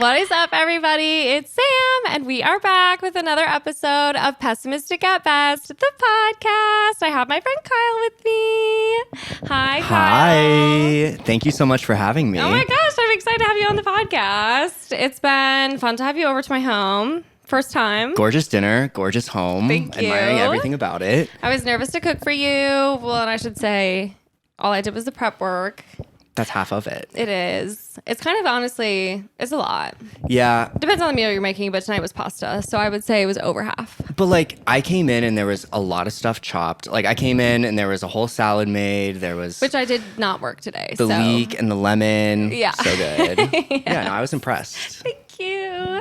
What is up, everybody? It's Sam, and we are back with another episode of Pessimistic at Best, the podcast. I have my friend Kyle with me. Hi, Kyle. Hi. Thank you so much for having me. Oh my gosh, I'm excited to have you on the podcast. It's been fun to have you over to my home. First time. Gorgeous dinner, gorgeous home. Thank you. Admiring everything about it. I was nervous to cook for you. Well, and I should say, all I did was the prep work. That's half of it. It is. It's kind of honestly, it's a lot. Yeah. Depends on the meal you're making, but tonight was pasta. So I would say it was over half. But like I came in and there was a lot of stuff chopped. Like I came in and there was a whole salad made. There was Which I did not work today. the leek and the lemon. Yeah. So good. yeah, no, I was impressed. Thank you.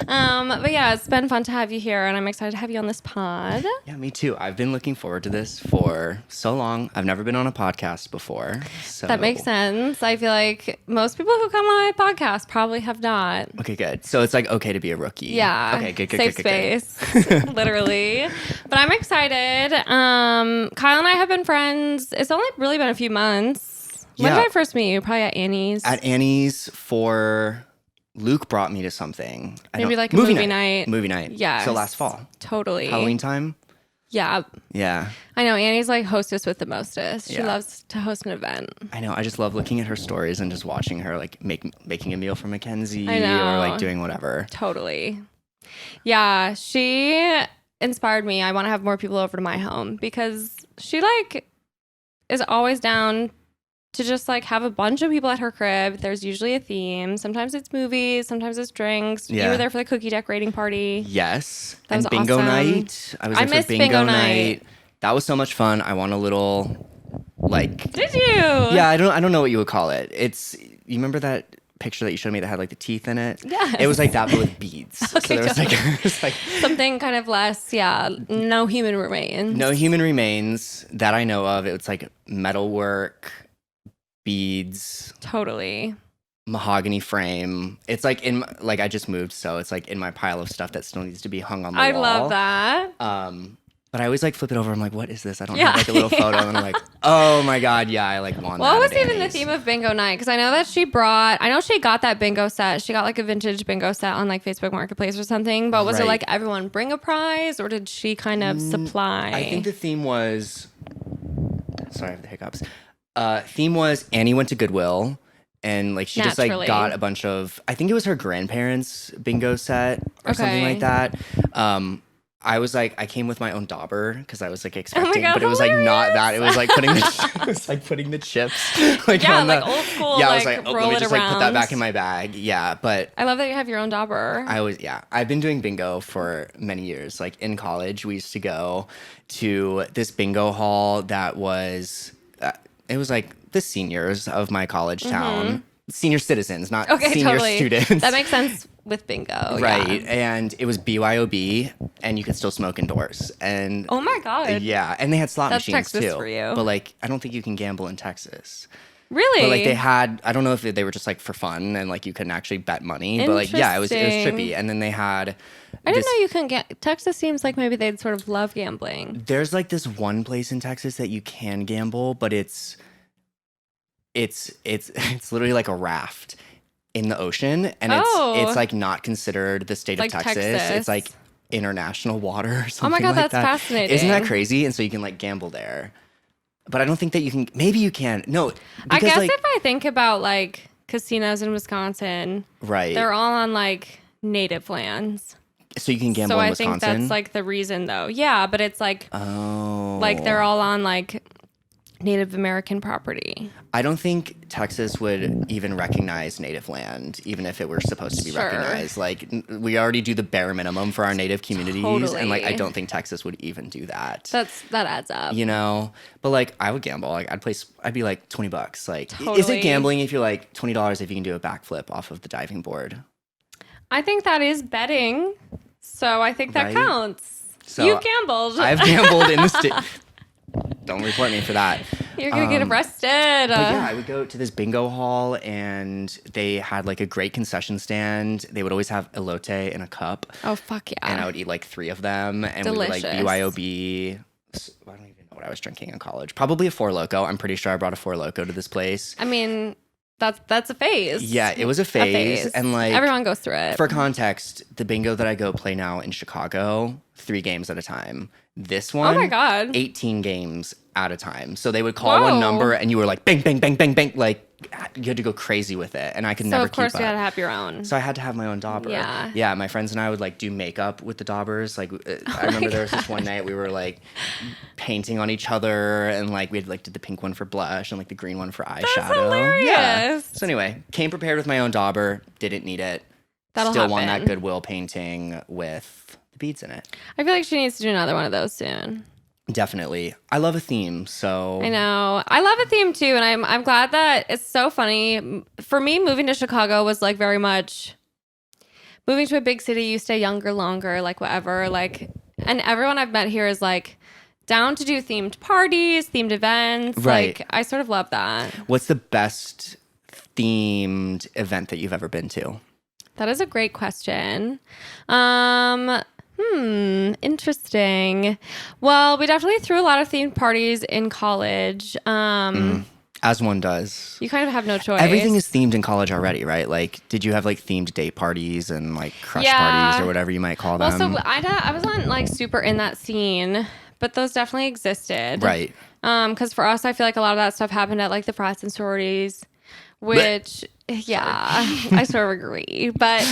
But yeah, it's been fun to have you here, and I'm excited to have you on this pod. Yeah, me too. I've been looking forward to this for so long. I've never been on a podcast before. So That makes sense. I feel like most people who come on my podcast probably have not. Okay, good. So it's like okay to be a rookie. Yeah. Okay, good. Safe space, literally. But I'm excited. Kyle and I have been friends. It's only really been a few months. When Yeah. did I first meet you? Probably at Annie's. At Annie's for Luke brought me to something. Maybe like a movie night. Movie night. Yes. So last fall. Totally. Halloween time. Yeah. Yeah. I know. Annie's like hostess with the mostest. She Yeah. loves to host an event. I know. I just love looking at her stories and just watching her like making a meal for Mackenzie I know. or like doing whatever. Totally. Yeah. She inspired me. I want to have more people over to my home because she like is always down to just like have a bunch of people at her crib. There's usually a theme. Sometimes it's movies. Sometimes it's drinks. You Yeah. were there for the cookie decorating party. Yes. That was and bingo awesome. night. I was I there missed for bingo bingo night. night. That was so much fun. I want a little like Did you? yeah, I don't know what you would call it. It's you remember that picture that you showed me that had like the teeth in it? Yes. It was like that but with beads. Okay, so there was like, it was like Something kind of less, yeah, no human remains. no human remains that I know of. It's like metalwork, beads, Totally. mahogany frame. It's like like I just moved, so it's like in my pile of stuff that still needs to be hung on the I wall. love that. But I always like flip it over. I'm like, what is this? I don't Yeah. have like a little photo. And I'm like, oh my God, yeah, I like want that. What was at even the Annie's. theme of bingo night? Because I know that I know she got that bingo set. She got like a vintage bingo set on like Facebook Marketplace or something. But was it Right. like everyone bring a prize or did she kind of supply? I think the theme was, sorry, I have the hiccups. Theme was Annie went to Goodwill. And like she just Naturally. like got a bunch of, I think it was her grandparents' bingo set or something Okay. like that. I was like, I came with my own dauber because I was like expecting, God, but it was like not hilarious. that. It was like putting the chips. Like Yeah, on like the, old school, Yeah, I was like, like, oh, roll let me it just like put that around. back in my bag. Yeah, but I love that you have your own dauber. I've been doing bingo for many years. Like in college, we used to go to this bingo hall that was, it was like the seniors of my college town. Senior citizens, not Okay, senior totally. students. That makes sense with bingo. Right. Yeah. And it was BYOB and you could still smoke indoors. And Oh my God. yeah. And they had slot That's machines Texas too. for you. But like, I don't think you can gamble in Texas. Really? But like they had, I don't know if they were just like for fun and like you couldn't actually bet money. But like, yeah, it was Interesting. trippy. And then they had, I didn't know you couldn't get. Texas seems like maybe they'd sort of love gambling. there's like this one place in Texas that you can gamble, but it's literally like a raft in the ocean, and it's like not considered the state Like of Texas. Texas. It's like international water or something. Oh my God, like that's fascinating. Isn't that crazy? And so you can like gamble there, but I don't think that you can. Maybe you can. No, I because guess like if I think about like casinos in Wisconsin, right, they're all on like native lands. so you can gamble So in I Wisconsin. think that's like the reason though. Yeah, but it's like like they're all on like Native American property. I don't think Texas would even recognize native land, even if it were supposed to be Sure. recognized. Like we already do the bare minimum for our native communities, and like I Totally. don't think Texas would even do that. That adds up. You know, but like I would gamble. Like I'd be like $20. Like, is Totally. it gambling if you're like $20 if you can do a backflip off of the diving board? I think that is betting. So I think that Right? counts. So You gambled. I've gambled in the state. Don't report me for that. You're gonna get arrested. But yeah, I would go to this bingo hall and they had like a great concession stand. They would always have elote in a cup. Oh fuck yeah! And I would eat like 3 of them. And we would like Delicious. BYOB. I don't even know what I was drinking in college. Probably a Four Loko. I'm pretty sure I brought a Four Loko to this place. I mean, that's a phase. Yeah, it was a phase. And like everyone goes through it. For context, the bingo that I go play now in Chicago, 3 games at a time. This one, oh my God, 18 games at a time. So they would call Whoa. one number and you were like, bang, bang, bang, bang, bang. Like you had to go crazy with it. And I could never keep up. So of course you had to have your own. So I had to have my own dauber. Yeah. Yeah, my friends and I would like do makeup with the daubers. Like I remember there was this one night we were like painting on each other and like we had like did the pink one for blush and like the green one for eyeshadow. That's hilarious. Yeah. So anyway, came prepared with my own dauber, didn't need it. That'll Still happen. won that Goodwill painting with the beads in it. I feel like she needs to do another one of those soon. Definitely. I love a theme, so I know. I love a theme too, and I'm glad that it's so funny. For me, moving to Chicago was like very much moving to a big city, you stay younger, longer, like whatever. Like, and everyone I've met here is like down to do themed parties, themed events. Right. Like, I sort of love that. What's the best themed event that you've ever been to? That is a great question. Interesting. Well, we definitely threw a lot of themed parties in college. As one does. You kind of have no choice. Everything is themed in college already, right? Like, did you have like themed date parties and like crush parties or whatever you might call them? Well, so I wasn't like super in that scene, but those definitely existed. Right. Because for us, I feel like a lot of that stuff happened at like the frats and sororities, which, I sort of agree. But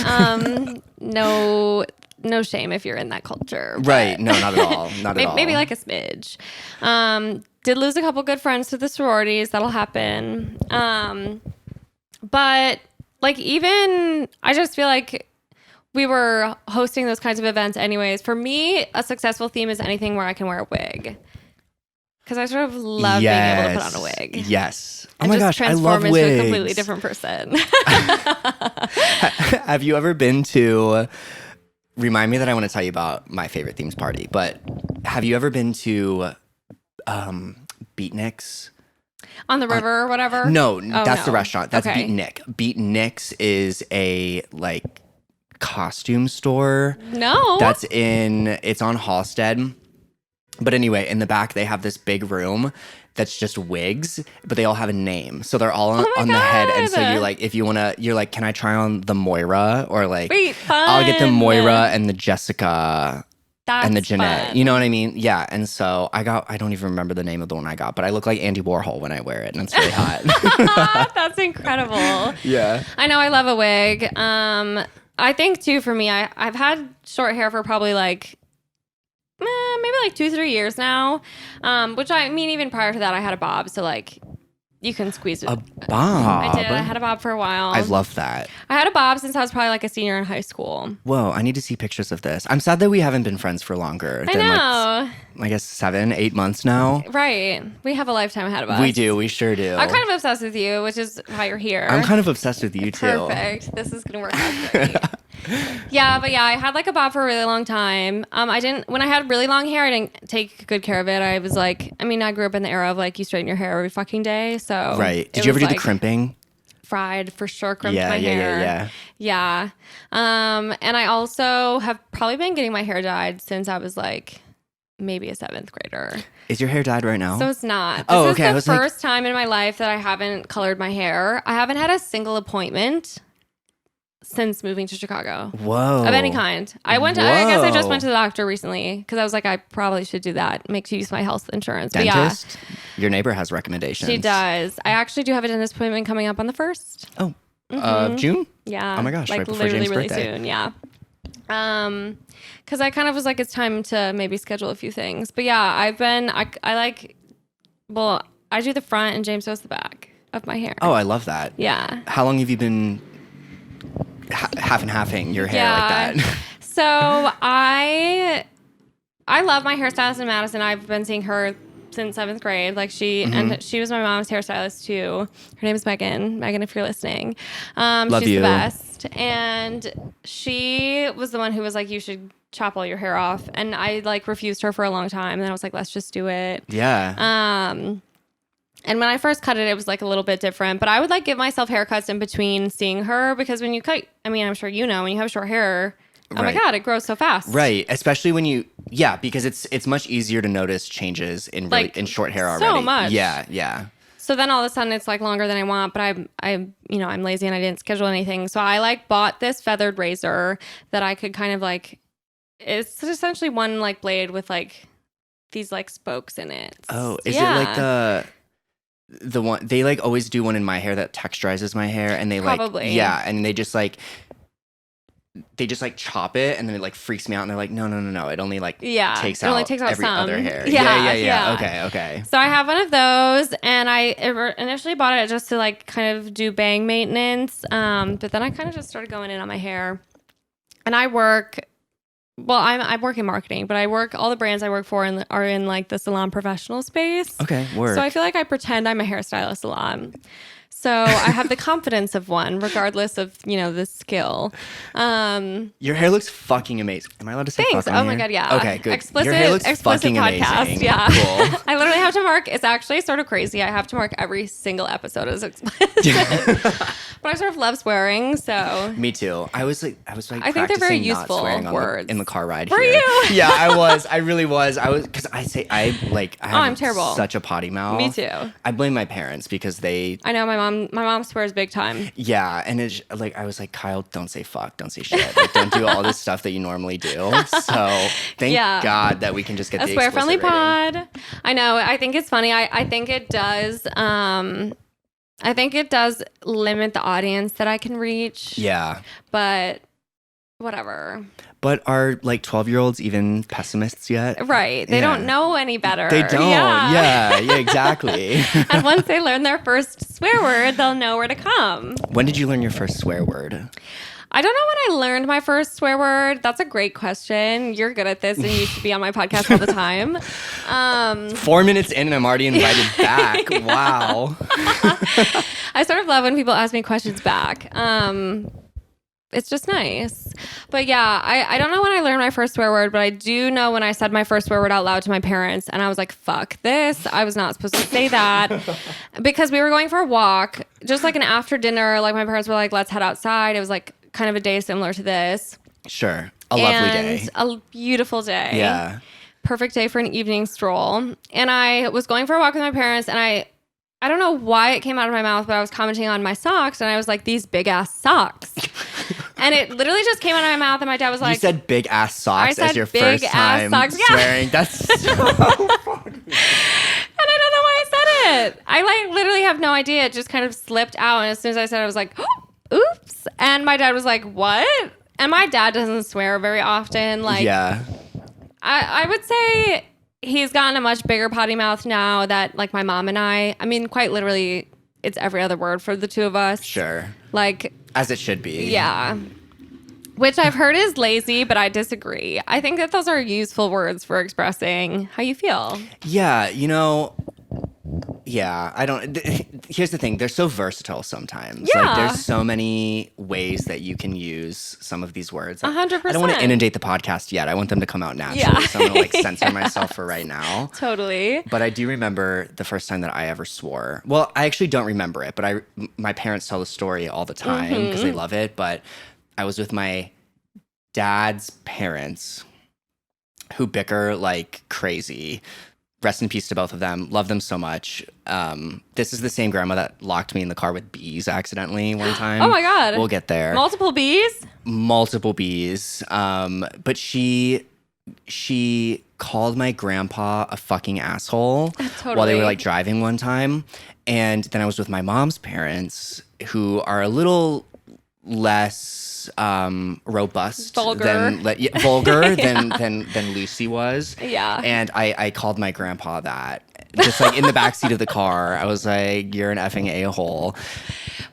no shame if you're in that culture. Right. No, not at all. Not at all. Maybe like a smidge. Did lose a couple good friends to the sororities. That'll happen. But like even, I just feel like we were hosting those kinds of events anyways. For me, a successful theme is anything where I can wear a wig. Because I sort of love being able to put on a wig. Yes. Oh And my just gosh, I love transform wigs. into a completely different person. Have you ever been to... Remind me that I want to tell you about my favorite themes party, but have you ever been to Beatniks? On the river or whatever? No, that's the restaurant. That's okay. Beatnik. Beatniks is a like costume store. No. It's on Halstead. But anyway, in the back they have this big room that's just wigs, but they all have a name. So they're all on the head. And so you're like, if you want to, you're like, can I try on the Moira? Or like, wait, fun. I'll get the Moira and the Jessica and the Jeanette. Fun. You know what I mean? Yeah. And so I don't even remember the name of the one I got, but I look like Andy Warhol when I wear it. And it's really hot. That's incredible. Yeah. I know, I love a wig. I think too, for me, I've had short hair for probably like, maybe like 2-3 years now, which I mean, even prior to that I had a bob, so like you can squeeze it. A bob? I had a bob for a while. I love that. I had a bob since I was probably like a senior in high school. Whoa, I need to see pictures of this. I'm sad that we haven't been friends for longer I than know. like, I guess 7-8 months now. Right. We have a lifetime ahead of us. We do, we sure do. I'm kind of obsessed with you, which is why you're here. I'm kind of obsessed with you too. Perfect. This is gonna work out great. Yeah, but yeah, I had like a bob for a really long time. When I had really long hair, I didn't take good care of it. I was like, I grew up in the era of like you straighten your hair every fucking day. So right. Did you ever do the like crimping? Fried for sure. Crimped my hair. Yeah. And I also have probably been getting my hair dyed since I was like maybe a 7th grader. Is your hair dyed right now? So it's not. Oh, this okay. is the first time in my life that I haven't colored my hair. I haven't had a single appointment since moving to Chicago. Whoa. Of any kind. I guess I just went to the doctor recently because I was like, I probably should do that. Make use my health insurance. Dentist? But yeah, Your neighbor has recommendations. she does. I actually do have a dentist appointment coming up on the 1st. Oh, June? Yeah. Oh my gosh, like right before literally James' really birthday. soon. Yeah. Because I kind of was like, it's time to maybe schedule a few things. But yeah, I do the front and James does the back of my hair. Oh, I love that. Yeah. How long have you been half and halfing your hair like that? So I love my hairstylist in Madison. I've been seeing her since 7th grade. Like and she was my mom's hairstylist too. Her name is Megan. Megan, if you're listening. Love she's you. the best. And she was the one who was like, you should chop all your hair off. And I like refused her for a long time. And then I was like, let's just do it. Yeah. And when I first cut it, it was like a little bit different, but I would like give myself haircuts in between seeing her because when you cut, I'm sure you know, when you have short hair, oh my God, it grows so fast. Right. Especially because it's much easier to notice changes in Like, in short hair already. so much. Yeah. So then all of a sudden it's like longer than I want, but I'm lazy and I didn't schedule anything. So I like bought this feathered razor that I could kind of like, it's essentially one like blade with like these like spokes in it. Oh, is it like the one they like always do one in my hair that texturizes my hair, and they Probably. and they just like chop it, and then it like freaks me out, and they're like, no, it only like takes out every some other hair. Yeah. Okay. So I have one of those, and I initially bought it just to like kind of do bang maintenance, but then I kind of just started going in on my hair, and I work in marketing, but all the brands I work for are in like the salon professional space. Okay, word. So I feel like I pretend I'm a hairstylist a lot. So I have the confidence of one, regardless of, the skill. Your hair looks fucking amazing. Am I allowed to say Thanks. fuck on Oh my here? God, yeah. Okay, good. Explicit, Your hair looks fucking podcast. amazing. Yeah. Cool. I literally have to mark, it's actually sort of crazy. I have to mark every single episode as explicit. But I sort of love swearing, so. Me too. I was like I think they're very useful not swearing words. in the car ride Were here. you? Yeah, I was. I really was. Because I have I'm terrible. such a potty mouth. Me too. I blame my parents because they. I know my mom swears big time. Yeah, and it's like I was like, Kyle, don't say fuck, don't say shit, like, don't do all this stuff that you normally do. So thank God that we can just get a the swear friendly rating. pod. I know. I think it's funny. I think it does. I think it does limit the audience that I can reach. Yeah, but whatever. But are like 12-year-olds even pessimists yet? Right. They don't know any better. They don't. Yeah, exactly. And once they learn their first swear word, they'll know where to come. When did you learn your first swear word? I don't know when I learned my first swear word. That's a great question. You're good at this and you should be on my podcast all the time. 4 minutes in and I'm already invited back. Yeah. Wow. I sort of love when people ask me questions back. It's just nice. But yeah, I don't know when I learned my first swear word, but I do know when I said my first swear word out loud to my parents, and I was like, fuck this. I was not supposed to say that. Because we were going for a walk, just like an after dinner, like my parents were like, let's head outside. It was like kind of a day similar to this. Sure. A lovely day. A beautiful day. Yeah. Perfect day for an evening stroll. And I was going for a walk with my parents, and I don't know why it came out of my mouth, but I was commenting on my socks, and I was like, these big ass socks. And it literally just came out of my mouth, and my dad was like, you said big ass socks as your first time socks. swearing. Yeah. That's so funny. And I don't know why I said it. I like literally have no idea. It just kind of slipped out. And as soon as I said it, I was like, oops. And my dad was like, what? And my dad doesn't swear very often. Like, yeah. I would say he's gotten a much bigger potty mouth now that like my mom and I mean, quite literally, it's every other word for the two of us. Sure. Like, as it should be. Yeah. Which I've heard is lazy, but I disagree. I think that those are useful words for expressing how you feel. Yeah, I don't. Here's the thing: they're so versatile sometimes. Yeah. Like, there's so many ways that you can use some of these words. 100%. I don't want to inundate the podcast yet. I want them to come out naturally. Yeah. So I'm gonna like censor myself for right now. Totally. But I do remember the first time that I ever swore. Well, I actually don't remember it, but my parents tell the story all the time because they love it. But I was with my dad's parents, who bicker like crazy. Rest in peace to both of them. Love them so much. This is the same grandma that locked me in the car with bees accidentally one time. Oh my God. We'll get there. Multiple bees? Multiple bees. But she called my grandpa a fucking asshole while they were like driving one time. And then I was with my mom's parents, who are a little less robust than Lucy was. Yeah. And I called my grandpa that. Just like in the backseat of the car, I was like, "You're an effing a-hole."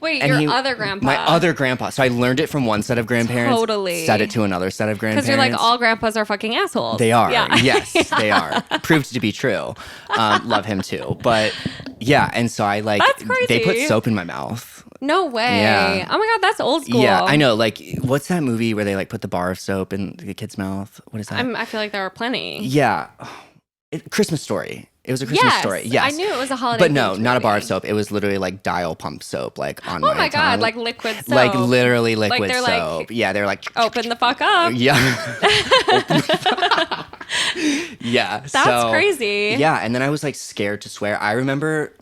Wait, and your other grandpa? My other grandpa. So I learned it from one set of grandparents. Totally. Said it to another set of grandparents. Because you're like, all grandpas are fucking assholes. They are. Yeah. Yes, they are. Proved to be true. Love him too. But yeah, and so I like, that's crazy. They put soap in my mouth. No way. Yeah. Oh my God, that's old school. Yeah, I know. Like, what's that movie where they like put the bar of soap in the kid's mouth? What is that? I feel like there are plenty. Yeah. Christmas Story. It was a Christmas story. Yes. I knew it was a holiday. But no, not a bar of soap. It was literally like dial pump soap, like on my God, tongue. like liquid soap. Like literally liquid they're soap. like, Yeah, they're like, open the fuck up. Yeah. Yeah. That's crazy. Yeah, and then I was like scared to swear. I remember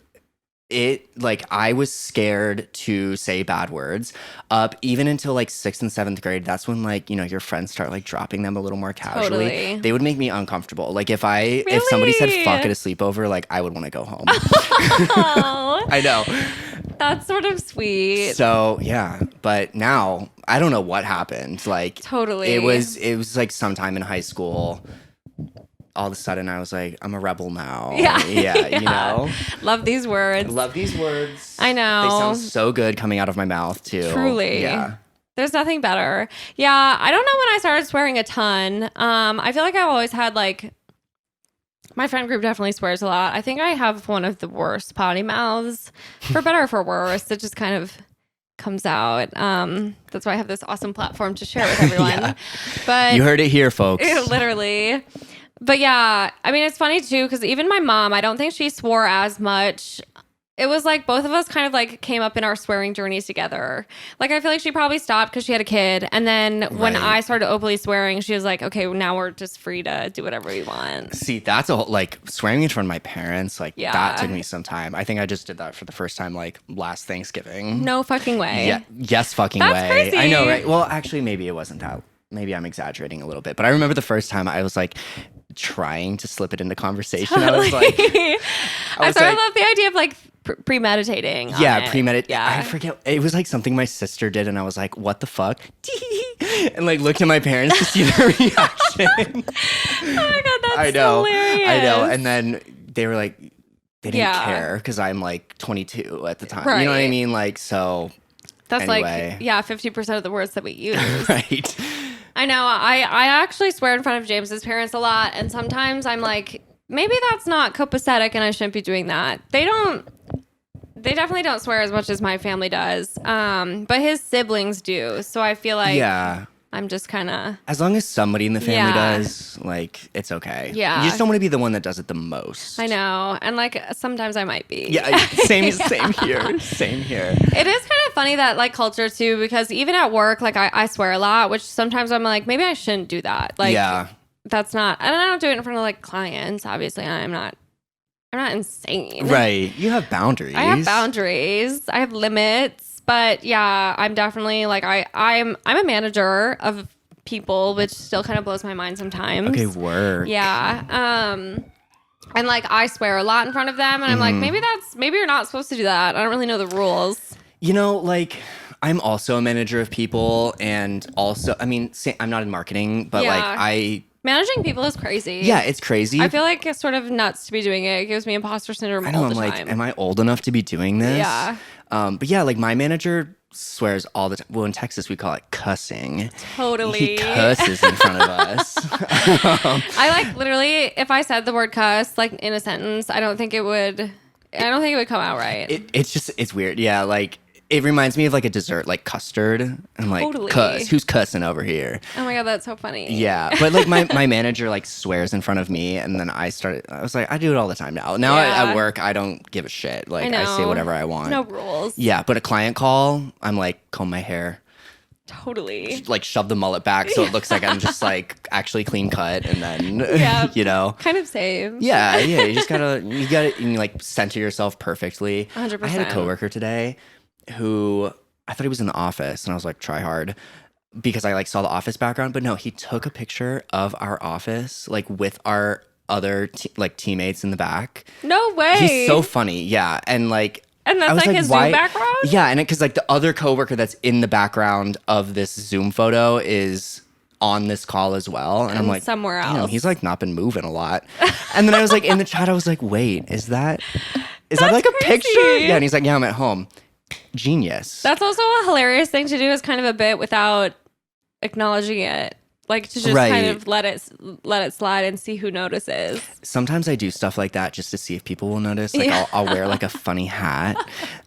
I was scared to say bad words up even until like 6th and 7th grade. That's when like, your friends start like dropping them a little more casually. Totally. They would make me uncomfortable. Like if somebody said fuck at a sleepover, like I would want to go home. Oh, I know. that's sort of sweet. So yeah, but now I don't know what happened. Like Totally. it was like sometime in high school. All of a sudden I was like, I'm a rebel now. Yeah. Love these words. I love these words. I know. They sound so good coming out of my mouth too. Truly. Yeah. There's nothing better. Yeah. I don't know when I started swearing a ton. I feel like I've always had like, my friend group definitely swears a lot. I think I have one of the worst potty mouths, for better or for worse. It just kind of comes out. That's why I have this awesome platform to share with everyone. Yeah. But You heard it here, folks. literally. But yeah, I mean, it's funny too, because even my mom, I don't think she swore as much. It was like both of us kind of like came up in our swearing journeys together. Like, I feel like she probably stopped because she had a kid. And then when Right. I started openly swearing, she was like, okay, well, now we're just free to do whatever we want. See, that's like swearing in front of my parents. Like Yeah. that took me some time. I think I just did that for the first time like last Thanksgiving. No fucking way. Yeah. Yes, fucking That's way. crazy. I know, right? Well, actually, maybe it wasn't that. Maybe I'm exaggerating a little bit, but I remember the first time I was like trying to slip it into conversation. I was like, I sort of love the idea of like premeditating. on yeah, it. premeditated. Yeah. I forget. It was like something my sister did, and I was like, "What the fuck?" And like looked at my parents to see their reaction. Oh my God, that's I know, hilarious. I know. And then they were like, they didn't Yeah. care because I'm like 22 at the time. You know what I Right. mean? Like, so That's anyway. like, yeah, 50% of the words that we use. Right. I know. I actually swear in front of James's parents a lot. And sometimes I'm like, maybe that's not copacetic and I shouldn't be doing that. They definitely don't swear as much as my family does. But his siblings do. So I feel like Yeah. I'm just kind of, As long as somebody in the family Yeah. does, like, it's okay. Yeah. You just don't want to be the one that does it the most. I know. And like sometimes I might be. Yeah. Same here. Same here. It is kind of funny that like culture too, because even at work, like I swear a lot, which sometimes I'm like, maybe I shouldn't do that. Like, Yeah. that's not, and I don't do it in front of like clients. Obviously, I'm not insane. Right. You have boundaries. I have boundaries. I have limits. But yeah, I'm definitely like I'm a manager of people, which still kind of blows my mind sometimes. Okay, work. Yeah. And like I swear a lot in front of them, and I'm like, maybe you're not supposed to do that. I don't really know the rules. You know, like, I'm also a manager of people, and also, I mean, I'm not in marketing, but like, Managing people is crazy. yeah, it's crazy. I feel like it's sort of nuts to be doing it. It gives me imposter syndrome I know, all the I'm time. like, am I old enough to be doing this? Yeah. But yeah, like my manager swears all the time. Well, in Texas, we call it cussing. Totally. He cusses in front of us. I like literally, if I said the word cuss like in a sentence, I don't think it would come out right. It's weird. Yeah, like it reminds me of like a dessert, like custard. I'm like, Totally. cuss. Who's cussing over here? Oh my God, that's so funny. Yeah, but like my manager like swears in front of me, and then I was like, I do it all the time now. Now Yeah. at work, I don't give a shit. Like I say know. whatever I want. No rules. Yeah, but a client call, I'm like, comb my hair, Totally. like shove the mullet back so it looks like I'm just like actually clean cut, and then Yeah. you know. Kind of same. Yeah, you just gotta and you like center yourself perfectly. 100%. I had a coworker today who I thought he was in the office, and I was like, try hard. Because I like saw the office background, but no, he took a picture of our office like with our other like teammates in the back. No way. He's so funny, yeah, and like. And that's I was like his Zoom background? Yeah, and because like the other coworker that's in the background of this Zoom photo is on this call as well, and I'm like, somewhere damn, else. he's like not been moving a lot. And then I was like in the chat, I was like, wait, is that like a crazy. picture? Yeah, and he's like, yeah, I'm at home. Genius. That's also a hilarious thing to do as kind of a bit without acknowledging it. Like to just Right. kind of let it slide and see who notices. Sometimes I do stuff like that just to see if people will notice. Like Yeah. I'll wear like a funny hat.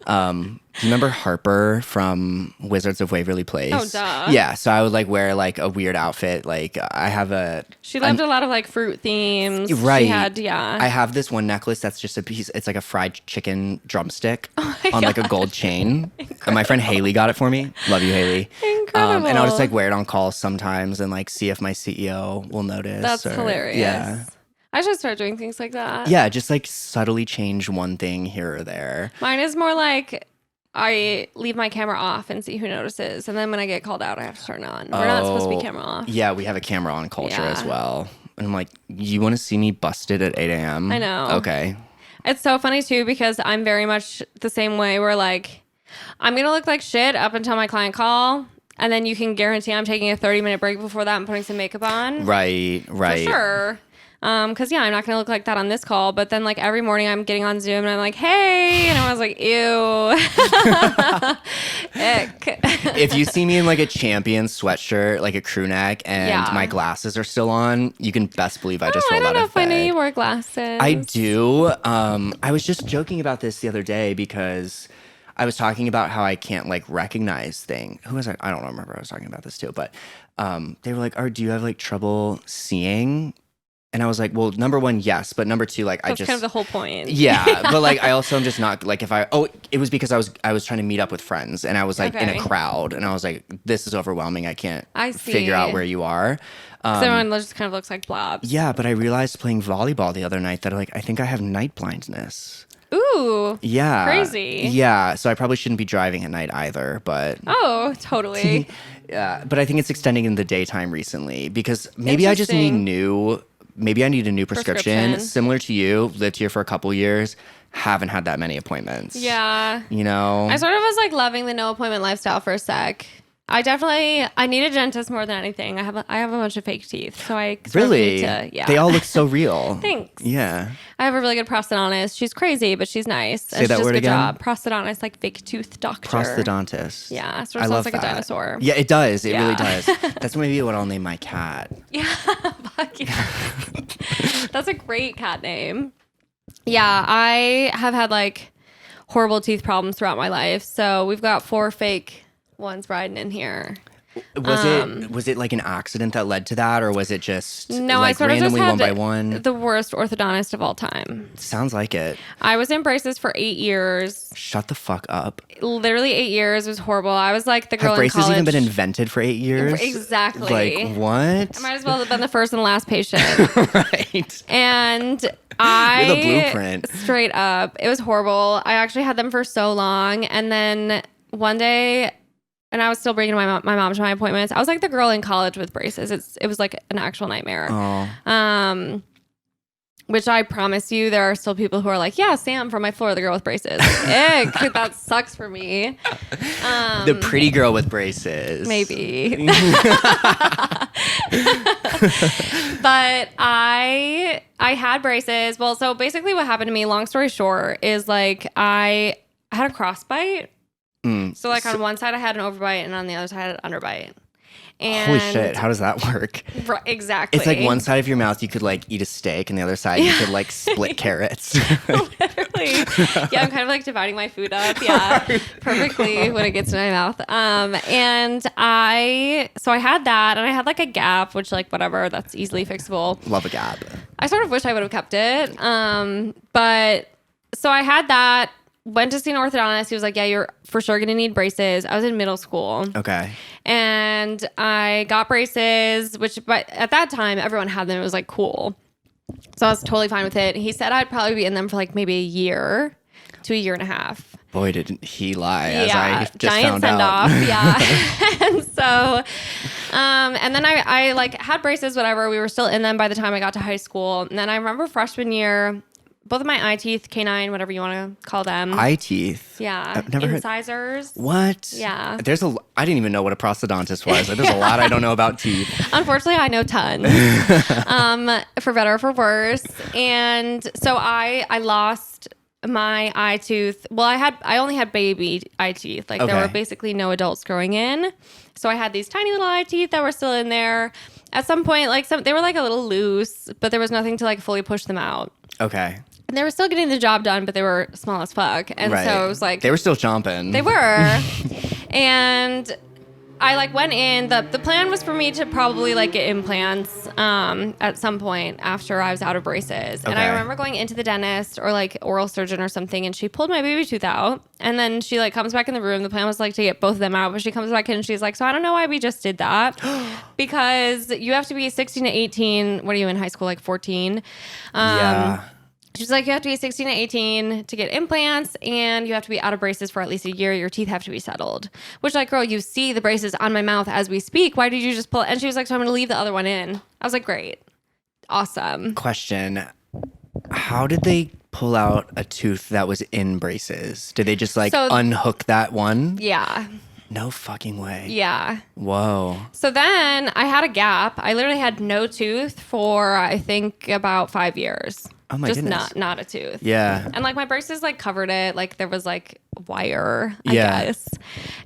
Do you remember Harper from Wizards of Waverly Place? Oh, duh. Yeah, so I would like wear like a weird outfit. Like I have She loved a lot of like fruit themes. Right. She had, yeah. I have this one necklace that's just a piece. It's like a fried chicken drumstick Oh my on like a God. gold chain. And my friend Haley got it for me. Love you, Haley. Incredible. And I'll just like wear it on calls sometimes and like see if my CEO will notice. That's hilarious. Yeah. I should start doing things like that. Yeah, just like subtly change one thing here or there. Mine is more like I leave my camera off and see who notices. And then when I get called out, I have to turn it on. We're not supposed to be camera off. Yeah, we have a camera on culture as Yeah. well. And I'm like, you want to see me busted at 8 a.m.? I know. Okay. It's so funny too because I'm very much the same way where like I'm going to look like shit up until my client call. And then you can guarantee I'm taking a 30-minute break before that and putting some makeup on. Right. For sure. Because, yeah, I'm not going to look like that on this call. But then, like, every morning I'm getting on Zoom and I'm like, hey. And I was like, ew. Ick. If you see me in like a champion sweatshirt, like a crew neck, and my glasses are still on, you can best believe I just I rolled don't out know of if I bed. knew you wore glasses. I do. I was just joking about this the other day because I was talking about how I can't like recognize things. Who was I? I don't remember. I was talking about this too, but they were like, do you have like trouble seeing? And I was like, well, number one, yes. But number two, like, That's kind of the whole point. Yeah. But like, I also am just not like it was because I was trying to meet up with friends and I was like in a crowd and I was like, this is overwhelming. I can't figure out where you are. So everyone just kind of looks like blobs. Yeah. But I realized playing volleyball the other night that like, I think I have night blindness. Ooh. Yeah. Crazy. Yeah. So I probably shouldn't be driving at night either, but. Oh, totally. Yeah. But I think it's extending in the daytime recently because maybe I just need Maybe I need a new prescription. Similar to you, lived here for a couple years, haven't had that many appointments. Yeah. You know? I sort of was like loving the no appointment lifestyle for a sec. I need a dentist more than anything. I have a bunch of fake teeth, so I sort of need to, yeah. They all look so real. Thanks. Yeah. I have a really good prosthodontist. She's crazy, but she's nice. Say that word again. Job. Prosthodontist, like fake tooth doctor. Prosthodontist. Yeah, sort of sounds like a dinosaur. Yeah, it does. It really does. That's maybe what I'll name my cat. Yeah, fuck yeah. That's a great cat name. Yeah, I have had like horrible teeth problems throughout my life. So we've got 4 fake ones riding in here. Was it like an accident that led to that, or was it just no? like I sort randomly of just one by one? The worst orthodontist of all time. Sounds like it. I was in braces for 8 years. Shut the fuck up. Literally 8 years. It was horrible. I was like the girl Have in braces college. even been invented for 8 years? Exactly. Like what? I might as well have been the first and the last patient. Right. And You're the blueprint. Straight up. It was horrible. I actually had them for so long. And then one day, and I was still bringing my mom to my appointments. I was like the girl in college with braces. It was like an actual nightmare. Oh. Which I promise you, there are still people who are like, yeah, Sam from my floor, the girl with braces. Ick, that sucks for me. The pretty girl with braces. Maybe. But I had braces. Well, so basically what happened to me, long story short, is like I had a crossbite. So like on one side I had an overbite and on the other side I had an underbite. And holy shit, how does that work? Exactly. It's like one side of your mouth you could like eat a steak and the other side you could like split carrots. Literally. Yeah, I'm kind of like dividing my food up. Yeah, perfectly when it gets in my mouth. And I had that and I had like a gap, which like whatever, that's easily fixable. Love a gap. I sort of wish I would have kept it. But so I had that. Went to see an orthodontist. He was like, yeah, you're for sure going to need braces. I was in middle school. Okay. And I got braces, but at that time, everyone had them. It was like cool. So I was totally fine with it. He said I'd probably be in them for like maybe a year to a year and a half. Boy, didn't he lie, as Yeah, I just giant found out. send-off. Yeah. And so, and then I like had braces, whatever. We were still in them by the time I got to high school. And then I remember freshman year, both of my eye teeth, canine, whatever you want to call them. Eye teeth? Yeah. I've never Incisors. What? Yeah. I didn't even know what a prosthodontist was. There's a lot I don't know about teeth. Unfortunately, I know tons. For better or for worse. And so I lost my eye tooth. Well, I only had baby eye teeth. Like there were basically no adults growing in. So I had these tiny little eye teeth that were still in there. At some point, like they were like a little loose, but there was nothing to like fully push them out. Okay. And they were still getting the job done, but they were small as fuck. And so it was like... They were still chomping. They were. And I like went in. The plan was for me to probably like get implants at some point after I was out of braces. And I Okay. remember going into the dentist or like oral surgeon or something, and she pulled my baby tooth out. And then she like comes back in the room. The plan was like to get both of them out, but she comes back in and she's like, so I don't know why we just did that because you have to be 16 to 18. What are you in high school? Like 14. Yeah. She's like, you have to be 16 to 18 to get implants, and you have to be out of braces for at least a year. Your teeth have to be settled. Which, like, girl, you see the braces on my mouth as we speak. Why did you just pull it? And she was like, so I'm going to leave the other one in. I was like, great. Awesome. Question. How did they pull out a tooth that was in braces? Did they just like unhook that one? Yeah. No fucking way. Yeah. Whoa. So then I had a gap. I literally had no tooth for, I think, about 5 years. Oh my goodness. Just not a tooth. Yeah. And like my braces like covered it. Like there was like wire, I Yeah. guess.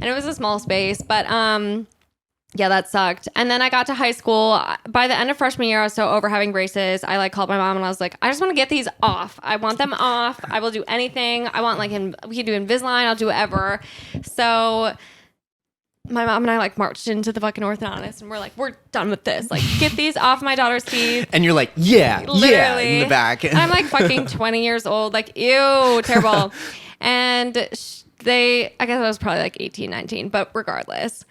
And it was a small space. But yeah, that sucked. And then I got to high school. By the end of freshman year, I was so over having braces. I like called my mom and I was like, I just want to get these off. I want them off. I will do anything. I want like, we can do Invisalign. I'll do whatever. So my mom and I like marched into the fucking orthodontist and we're like, we're done with this. Like, get these off my daughter's teeth. And you're like, yeah, Literally. in the back. I'm like fucking 20 years old. Like, ew, terrible. And I guess I was probably like 18, 19, but regardless.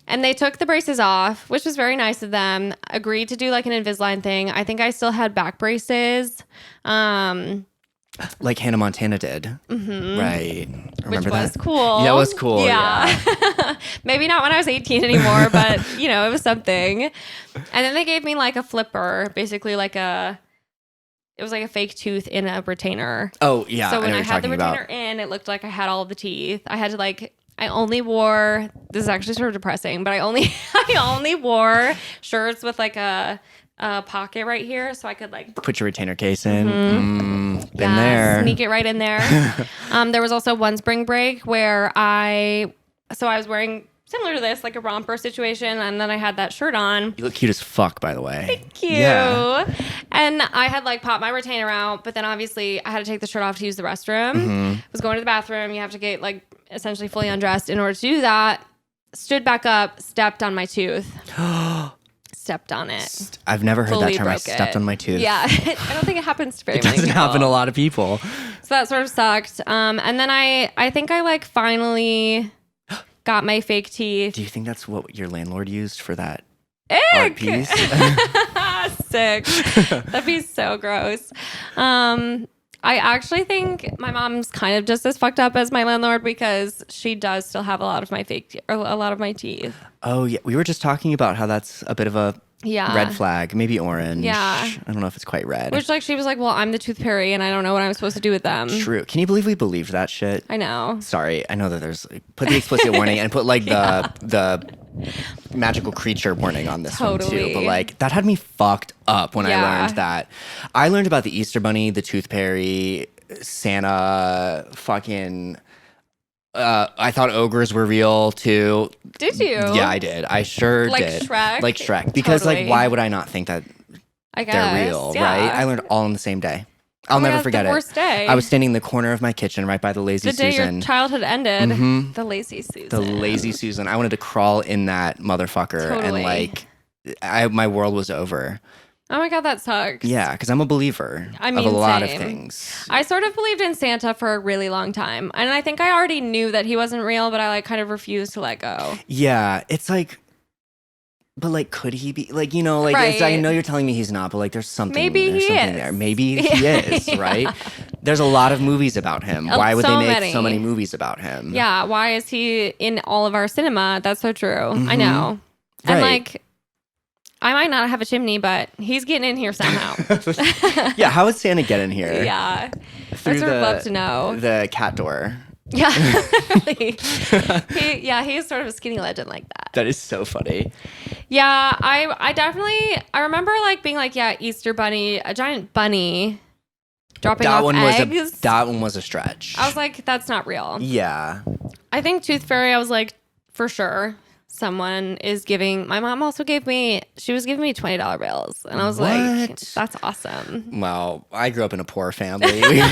And they took the braces off, which was very nice of them. Agreed to do like an Invisalign thing. I think I still had back braces. Like Hannah Montana did. Mm-hmm. Right. Remember Which was that? cool. Yeah, it was cool. Yeah. Maybe not when I was 18 anymore, but you know, it was something. And then they gave me like a flipper, basically like it was like a fake tooth in a retainer. Oh, yeah. So when know I what had the you're talking retainer in, it looked like I had all of the teeth. I had to like, I only wore, this is actually sort of depressing, but I only wore shirts with like a pocket right here so I could like put your retainer case in. Been yeah, there. sneak it right in there. There was also one spring break where I was wearing similar to this, like a romper situation, and then I had that shirt on. You look cute as fuck, by the way. Thank you. Yeah. And I had like popped my retainer out, but then obviously I had to take the shirt off to use the restroom. I was going to the bathroom. You have to get like essentially fully undressed in order to do that. Stood back up, stepped on my tooth. Stepped on it. I've never heard Fully that term. I broke stepped it. on my tooth. Yeah. I don't think it happens to very It many doesn't people. happen to a lot of people. So that sort of sucked. And then I think I like finally got my fake teeth. Do you think that's what your landlord used for that Ick! art piece? Sick. That'd be so gross. I actually think my mom's kind of just as fucked up as my landlord because she does still have a lot of my teeth. Oh, yeah. We were just talking about how that's a bit of a red flag, maybe orange. Yeah. I don't know if it's quite red. Which like she was like, well, I'm the tooth fairy and I don't know what I'm supposed to do with them. True. Can you believe we believed that shit? I know. Sorry. I know that there's put the explicit warning and put like the magical creature warning on this one too. But like that had me fucked up when I learned that. I learned about the Easter Bunny, the Tooth Fairy, Santa, fucking I thought ogres were real too. Did you? Yeah, I did. I sure Like did. Shrek? Like Shrek. Because Totally. like why would I not think that I guess. they're real, yeah. right? I learned all on the same day. I'll my never God, forget the it. worst day. I was standing in the corner of my kitchen right by the Lazy The day Susan. your childhood ended. Mhm. The lazy Susan. The Lazy Susan. I wanted to crawl in that motherfucker Totally. and like my world was over. Oh my God, that sucks. Yeah, because I'm a believer I mean, of a lot of same. things. I sort of believed in Santa for a really long time. And I think I already knew that he wasn't real, but I like kind of refused to let go. Yeah, it's like, but like, could he be? Like, you know, like, it's, I Right. know you're telling me he's not, but like, there's something. Maybe there's he something is. there. Maybe he is, right? Yeah. There's a lot of movies about him. Why would so they make many. so many movies about him? Yeah, why is he in all of our cinema? That's so true. I know. And Right. like, I might not have a chimney, but he's getting in here somehow. Yeah, how would Santa get in here? Yeah. Through I'd sort of love to know. The cat door. Yeah. Really. He's sort of a skinny legend like that. That is so funny. Yeah, I definitely I remember like being like, yeah, Easter bunny, a giant bunny dropping That off one eggs. that one was a stretch. I was like, that's not real. Yeah. I think Tooth Fairy, I was like, for sure. someone is giving, my mom also she was giving me $20 bills. And I was like, that's awesome. Well, I grew up in a poor family. We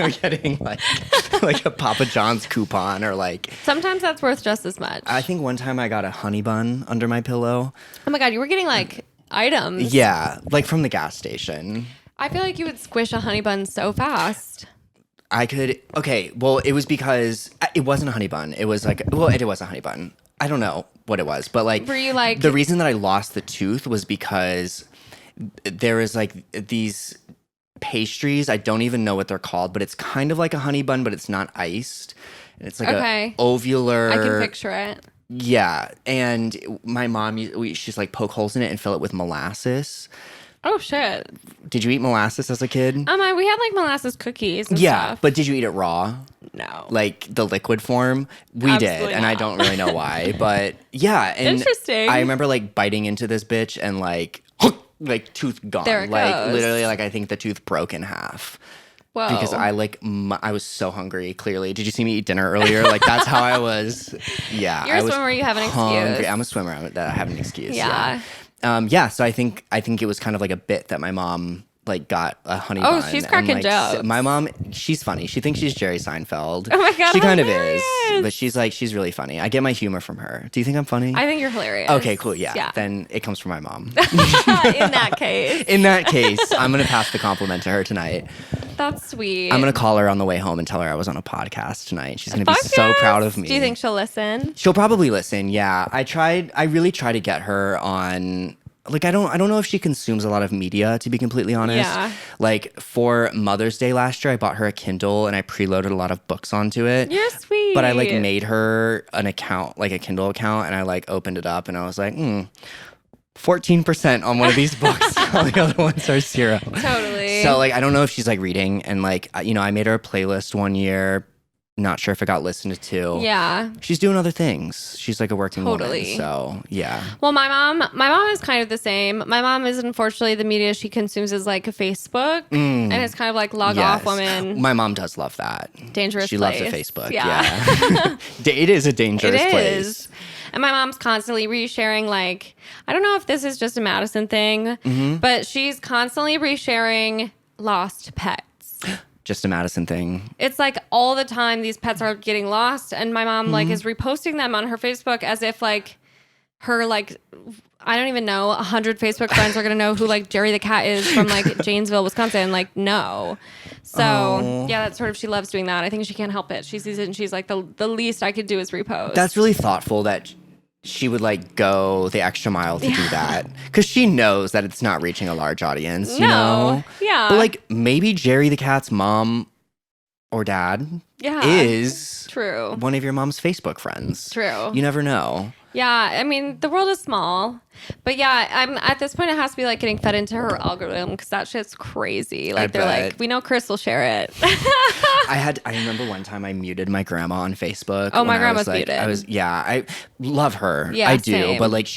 were getting like a Papa John's coupon or like. Sometimes that's worth just as much. I think one time I got a honey bun under my pillow. Oh my God, you were getting like items. Yeah, like from the gas station. I feel like you would squish a honey bun so fast. I could. Okay, well, it was because it wasn't a honey bun. It was like, well, it was a honey bun. I don't know what it was, but like, were you like, the reason that I lost the tooth was because there is like these pastries. I don't even know what they're called, but it's kind of like a honey bun, but it's not iced. And it's like a ovular. I can picture it. Yeah, and my mom, she's like poke holes in it and fill it with molasses. Oh shit! Did you eat molasses as a kid? We had like molasses cookies. And stuff. But did you eat it raw? No. Like the liquid form? We Absolutely did, and not. I don't really know why, but yeah. And interesting. I remember like biting into this bitch and like tooth gone. There it like goes. literally, like I think the tooth broke in half. Whoa. Because I was so hungry. Clearly, did you see me eat dinner earlier? Like that's how I was. Yeah, You're a swimmer. You have an excuse. I'm a swimmer. That I have an excuse. Yeah. So I think it was kind of like a bit that my mom like got a honey bun. Oh, she's cracking jokes. My mom, she's funny. She thinks she's Jerry Seinfeld. Oh my God, she kind hilarious. of is, but she's really funny. I get my humor from her. Do you think I'm funny? I think you're hilarious. Okay, cool. Yeah. Then it comes from my mom. In that case. In that case, I'm gonna pass the compliment to her tonight. That's sweet. I'm gonna call her on the way home and tell her I was on a podcast tonight. She's gonna be so proud of me. Do you think she'll listen? She'll probably listen. Yeah, I really try to get her on. Like I don't know if she consumes a lot of media, to be completely honest. Yeah. Like for Mother's Day last year, I bought her a Kindle and I preloaded a lot of books onto it. You're sweet. But I like made her an account, like a Kindle account, and I like opened it up and I was like, 14% on one of these books. All the other ones are 0. Totally. So like I don't know if she's like reading, and like I made her a playlist one year. Not sure if it got listened to. Yeah. She's doing other things. She's like a working Totally. woman. So yeah. Well, my mom is kind of the same. My mom is, unfortunately, the media she consumes is like a Facebook, and it's kind of like log off woman. My mom does love that. Dangerous She place. loves a Facebook. Yeah. It is a dangerous It place. is. And my mom's constantly resharing, like, I don't know if this is just a Madison thing, but she's constantly resharing lost pets. Just a Madison thing. It's like all the time these pets are getting lost, and my mom like is reposting them on her Facebook as if like her like I don't even know 100 Facebook friends are gonna know who like Jerry the cat is from like Janesville, Wisconsin. Like no. So yeah, that's sort of, she loves doing that. I think she can't help it. She sees it and she's like, the least I could do is repost. That's really thoughtful that she would like go the extra mile to do that, because she knows that it's not reaching a large audience. You know? Yeah. But like maybe Jerry the cat's mom or dad is true. one of your mom's Facebook friends. True. You never know. Yeah, I mean, the world is small. But yeah, I'm at this point, it has to be like getting fed into her algorithm, because that shit's crazy. Like they're like, we know Chris will share it. I remember one time I muted my grandma on Facebook. Oh, my grandma's muted. I love her. Yeah, I do. same. But like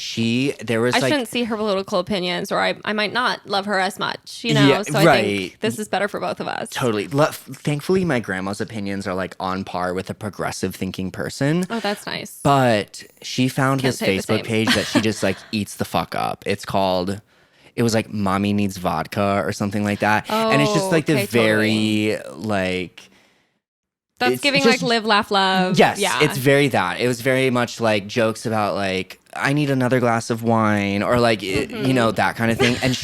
there was I like, shouldn't see her political opinions, or I might not love her as much, you know? Yeah, so I think this is better for both of us. Totally. Thankfully, my grandma's opinions are like on par with a progressive thinking person. Oh, that's nice. But she found this say the Facebook same. page that she just like eats the fuck up. It was like Mommy Needs Vodka or something like that. Oh, and it's just like the okay, very like, that's it's giving just, like live, laugh, love. Yes, yeah. it's very that. It was very much like jokes about like, I need another glass of wine, or like, you know, that kind of thing. And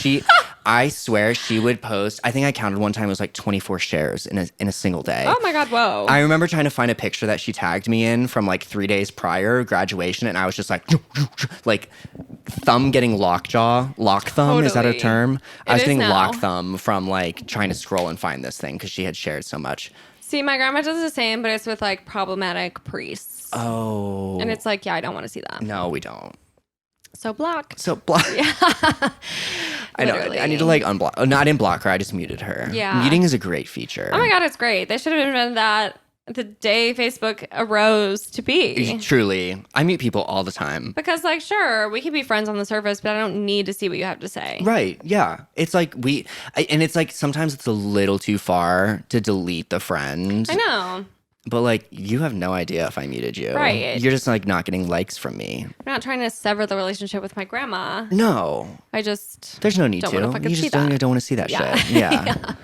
I swear she would post, I think I counted one time, it was like 24 shares in a single day. Oh my God, whoa. I remember trying to find a picture that she tagged me in from like 3 days prior graduation, and I was just like thumb getting lock thumb, is that a Totally. term? I was is getting now. lock thumb from like trying to scroll and find this thing because she had shared so much. See, my grandma does the same, but it's with like problematic priests. Oh. And it's like, yeah, I don't want to see that. No, we don't. So block. So block. Yeah. I know. I need to like unblock. Oh, no, I didn't block her. I just muted her. Yeah. Muting is a great feature. Oh my God, it's great. They should have invented that the day Facebook arose to be. Truly. I mute people all the time. Because, like, sure, we can be friends on the surface, but I don't need to see what you have to say. Right. Yeah. It's like and it's like sometimes it's a little too far to delete the friend. I know. But like, you have no idea if I muted you. Right. You're just like not getting likes from me. I'm not trying to sever the relationship with my grandma. No. I just There's no need don't to. wanna fucking You see just that. don't want to see that Yeah. shit. Yeah.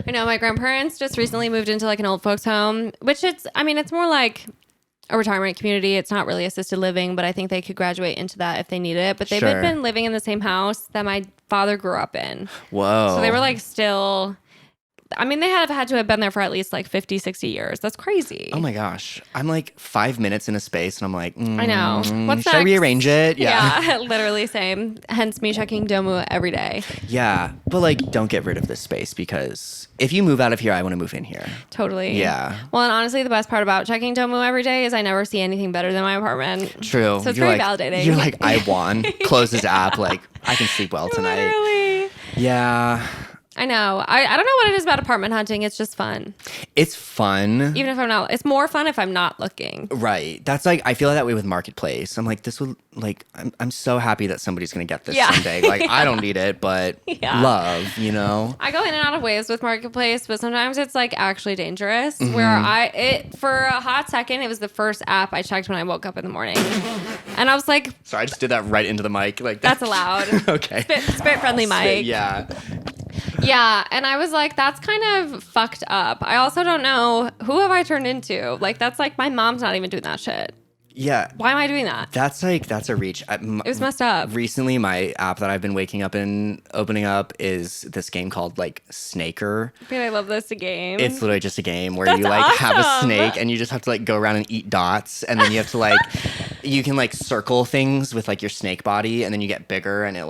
I know my grandparents just recently moved into like an old folks home, which it's more like a retirement community. It's not really assisted living, but I think they could graduate into that if they need it. But they've Sure. been living in the same house that my father grew up in. Whoa. So they were like still, they have had to have been there for at least like 50, 60 years. That's crazy. Oh my gosh. I'm like 5 minutes in a space and I'm like, I know. What's should I next? rearrange it? Yeah. Literally same. Hence me checking Domu every day. Yeah. But like, don't get rid of this space because if you move out of here, I want to move in here. Totally. Yeah. Well, and honestly, the best part about checking Domu every day is I never see anything better than my apartment. True. So it's You're very like, validating. You're like, I won. Close this app. Like, I can sleep well tonight. Literally. Yeah. I know. I don't know what it is about apartment hunting. It's just fun. It's fun. Even if I'm not, it's more fun if I'm not looking. Right. That's like, I feel that way with Marketplace. I'm like, this will, like, I'm so happy that somebody's going to get this Yeah. someday. Like, I don't need it, but Yeah. love, you know? I go in and out of waves with Marketplace, but sometimes it's like actually dangerous. Mm-hmm. Where for a hot second, it was the first app I checked when I woke up in the morning. And I was like, Sorry, I just did that right into the mic. Like that's allowed. Okay. Spit friendly mic. Yeah. Yeah, and I was like, that's kind of fucked up. I also don't know, who have I turned into? Like, that's like, my mom's not even doing that shit. Yeah. Why am I doing that? That's a reach. It was messed up. Recently, my app that I've been waking up and opening up is this game called like Snaker. But I love this game. It's literally just a game where That's you like have a awesome. snake and you just have to like go around and eat dots, and then you have to like you can like circle things with like your snake body, and then you get bigger and it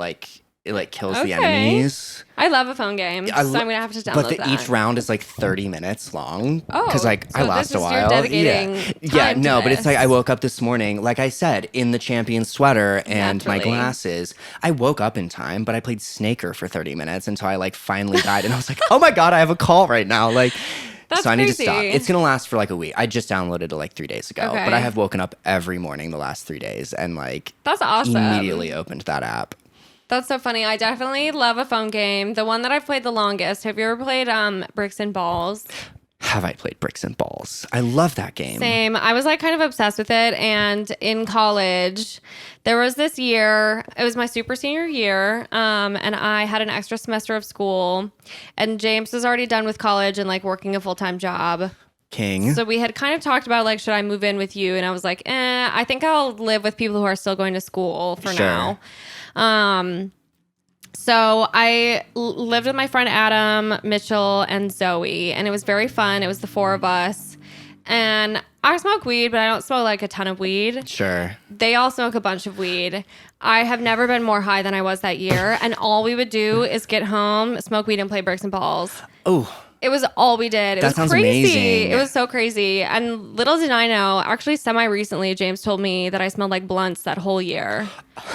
kills the Okay. enemies. I love a phone game, so I'm gonna have to download But that. each round is like 30 minutes long. Oh, because like so I last this a is you're while. dedicating Yeah, time to no, but it's like this. I woke up this morning, like I said, in the champion sweater and my Naturally. glasses. I woke up in time, but I played Snaker for 30 minutes until I like finally died, and I was like, oh my god, I have a call right now, like. That's so I need to crazy. stop. It's gonna last for like a week. I just downloaded it like 3 days ago, Okay. but I have woken up every morning the last 3 days and like That's awesome. immediately opened that app. That's so funny. I definitely love a phone game. The one that I've played the longest. Have you ever played Bricks and Balls? Have I played Bricks and Balls? I love that game. Same. I was like kind of obsessed with it. And in college, there was this year, it was my super senior year. And I had an extra semester of school. And James was already done with college and like working a full-time job. King. So we had kind of talked about like, should I move in with you? And I was like, I think I'll live with people who are still going to school for Sure. now. So I lived with my friend Adam, Mitchell, and Zoe, and it was very fun. It was the four of us. And I smoke weed, but I don't smoke like a ton of weed. Sure. They all smoke a bunch of weed. I have never been more high than I was that year. And all we would do is get home, smoke weed, and play Bricks and Balls. Oh, It was all we did. It That was sounds crazy. amazing. It was so crazy. And little did I know, actually semi-recently, James told me that I smelled like blunts that whole year.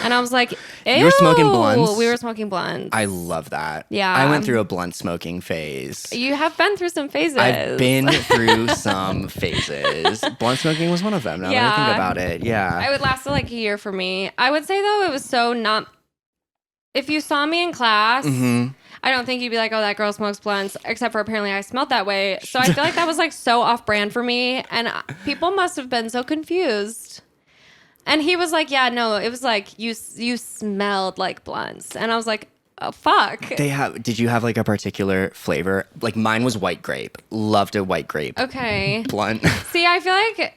And I was like, ew. You were smoking blunts? We were smoking blunts. I love that. Yeah. I went through a blunt smoking phase. You have been through some phases. I've been through some phases. Blunt smoking was one of them. Now that I Yeah. think about it. Yeah. It would last like a year for me. I would say, though, it was so not... If you saw me in class... Mm-hmm. I don't think you'd be like, oh, that girl smokes blunts, except for apparently I smelled that way. So I feel like that was like so off brand for me. And people must have been so confused. And he was like, yeah, no, it was like you smelled like blunts. And I was like, oh, fuck. Did you have like a particular flavor? Like mine was white grape. Loved a white grape. Okay. Blunt. See, I feel like,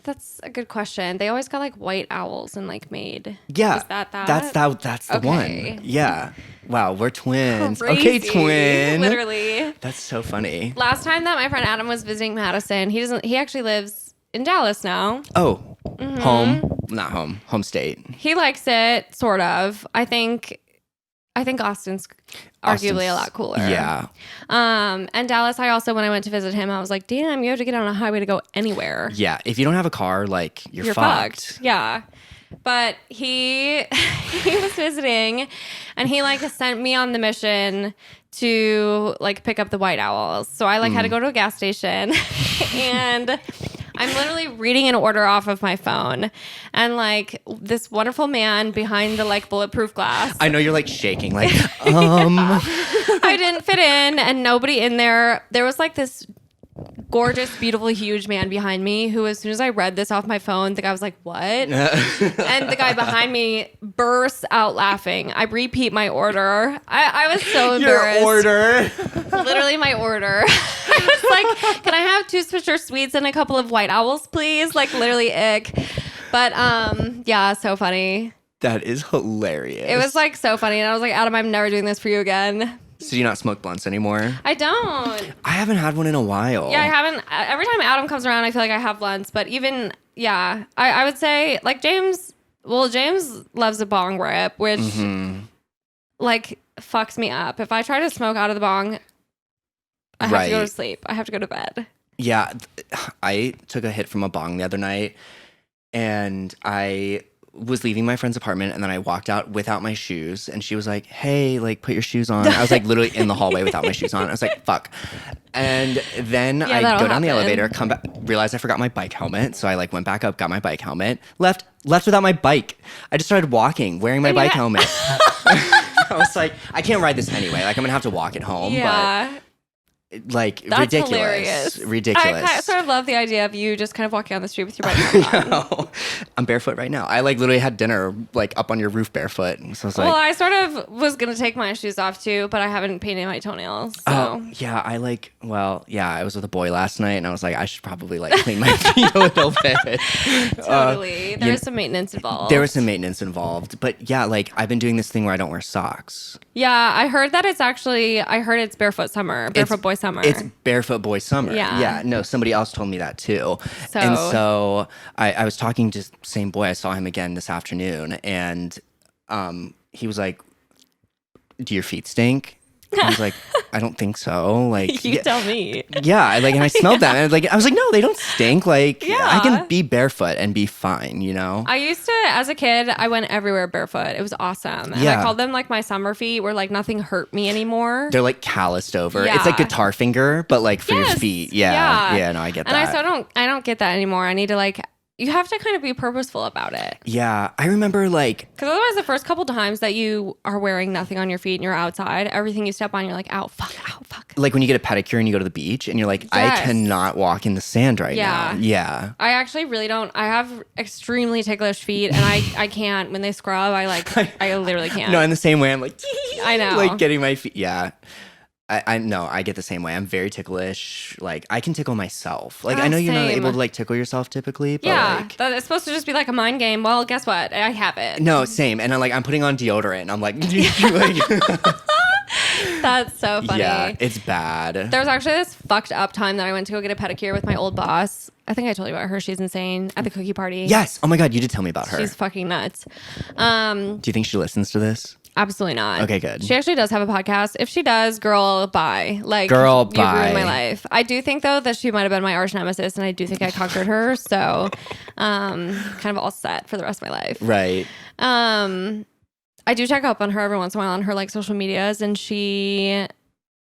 that's a good question. They always got like white owls and like made. Yeah. Is that? That's the Okay. one. Yeah. Wow, we're twins. Crazy. Okay, twin. Literally. That's so funny. Last time that my friend Adam was visiting Madison, he actually lives in Dallas now. Oh, Mm-hmm. home state. He likes it, sort of. I think Austin's arguably a lot cooler. Yeah. And Dallas, when I went to visit him, I was like, damn, you have to get on a highway to go anywhere. Yeah. If you don't have a car, like you're fucked. Yeah. But he was visiting, and he like sent me on the mission to like pick up the white owls. So I like had to go to a gas station, and I'm literally reading an order off of my phone, and like this wonderful man behind the like bulletproof glass. I know you're like shaking, like, I didn't fit in, and nobody in there. There was like this gorgeous, beautiful, huge man behind me who, as soon as I read this off my phone, the guy was like, what? And the guy behind me bursts out laughing. I repeat my order. I was so embarrassed. Your order. Literally my order. I was like, can I have 2 Swisher Sweets and a couple of White Owls, please? Like, literally ick. But yeah, so funny. That is hilarious. It was like so funny. And I was like, Adam, I'm never doing this for you again. So do you not smoke blunts anymore? I don't. I haven't had one in a while. Yeah, I haven't. Every time Adam comes around, I feel like I have blunts. But even, yeah, I would say, like, James loves a bong rip, which, like, fucks me up. If I try to smoke out of the bong, I have to go to sleep. I have to go to bed. Yeah, I took a hit from a bong the other night, and I was leaving my friend's apartment, and then I walked out without my shoes, and she was like, hey, like, put your shoes on. I was like literally in the hallway without my shoes on. I was like, fuck. And then I go down the elevator, come back, realize I forgot my bike helmet. So I like went back up, got my bike helmet, left without my bike. I just started walking, wearing my bike helmet. I was like, I can't ride this anyway. Like, I'm gonna have to walk it home. Yeah. But like, That's ridiculous. Hilarious. Ridiculous. I sort of love the idea of you just kind of walking on the street with your bike helmet on. I'm barefoot right now. I like literally had dinner like up on your roof barefoot. So I was like, well, I sort of was gonna take my shoes off too, but I haven't painted my toenails. So. Yeah, I was with a boy last night, and I was like, I should probably like clean my feet a little bit. Totally. There was some maintenance involved. There was some maintenance involved, but yeah, like I've been doing this thing where I don't wear socks. Yeah, I heard that it's barefoot summer, barefoot boy summer. It's barefoot boy summer. Yeah. Yeah. No, somebody else told me that too. And so I was talking to the same boy. I saw him again this afternoon, and he was like, do your feet stink? I was like, I don't think so. Like, you tell me. Yeah, and I smelled them, and I was like, no, they don't stink. Like, I can be barefoot and be fine, you know? I used to, as a kid, I went everywhere barefoot. It was awesome. And I called them like my summer feet, where like nothing hurt me anymore. They're like calloused over. Yeah. It's like guitar finger, but like for your feet. Yeah, no, I get that. And I don't get that anymore. I need to like, you have to kind of be purposeful about it. Yeah, I remember like... Because otherwise the first couple times that you are wearing nothing on your feet and you're outside, everything you step on, you're like, ow, fuck. Like when you get a pedicure and you go to the beach and you're like, I cannot walk in the sand right now. Yeah. I actually really don't. I have extremely ticklish feet, and I can't. When they scrub, I literally can't. No, in the same way, I'm like... I know. Like getting my feet... Yeah. I know, I get the same way. I'm very ticklish. Like, I can tickle myself. Like, I know you're not able to, like, tickle yourself typically, but, like... It's supposed to just be, like, a mind game. Well, guess what? I have it. No, same. And I'm putting on deodorant, and I'm like... That's so funny. Yeah, it's bad. There was actually this fucked up time that I went to go get a pedicure with my old boss. I think I told you about her. She's insane. At the cookie party. Yes. Oh, my God, you did tell me about her. She's fucking nuts. Do you think she listens to this? Absolutely not. Okay, good. She actually does have a podcast. If she does, girl, bye. Like, girl, you bye. ruined my life. I do think, though, that she might have been my arch nemesis, and I do think I conquered her. So, kind of all set for the rest of my life. Right. I do check up on her every once in a while on her, like, social medias, and she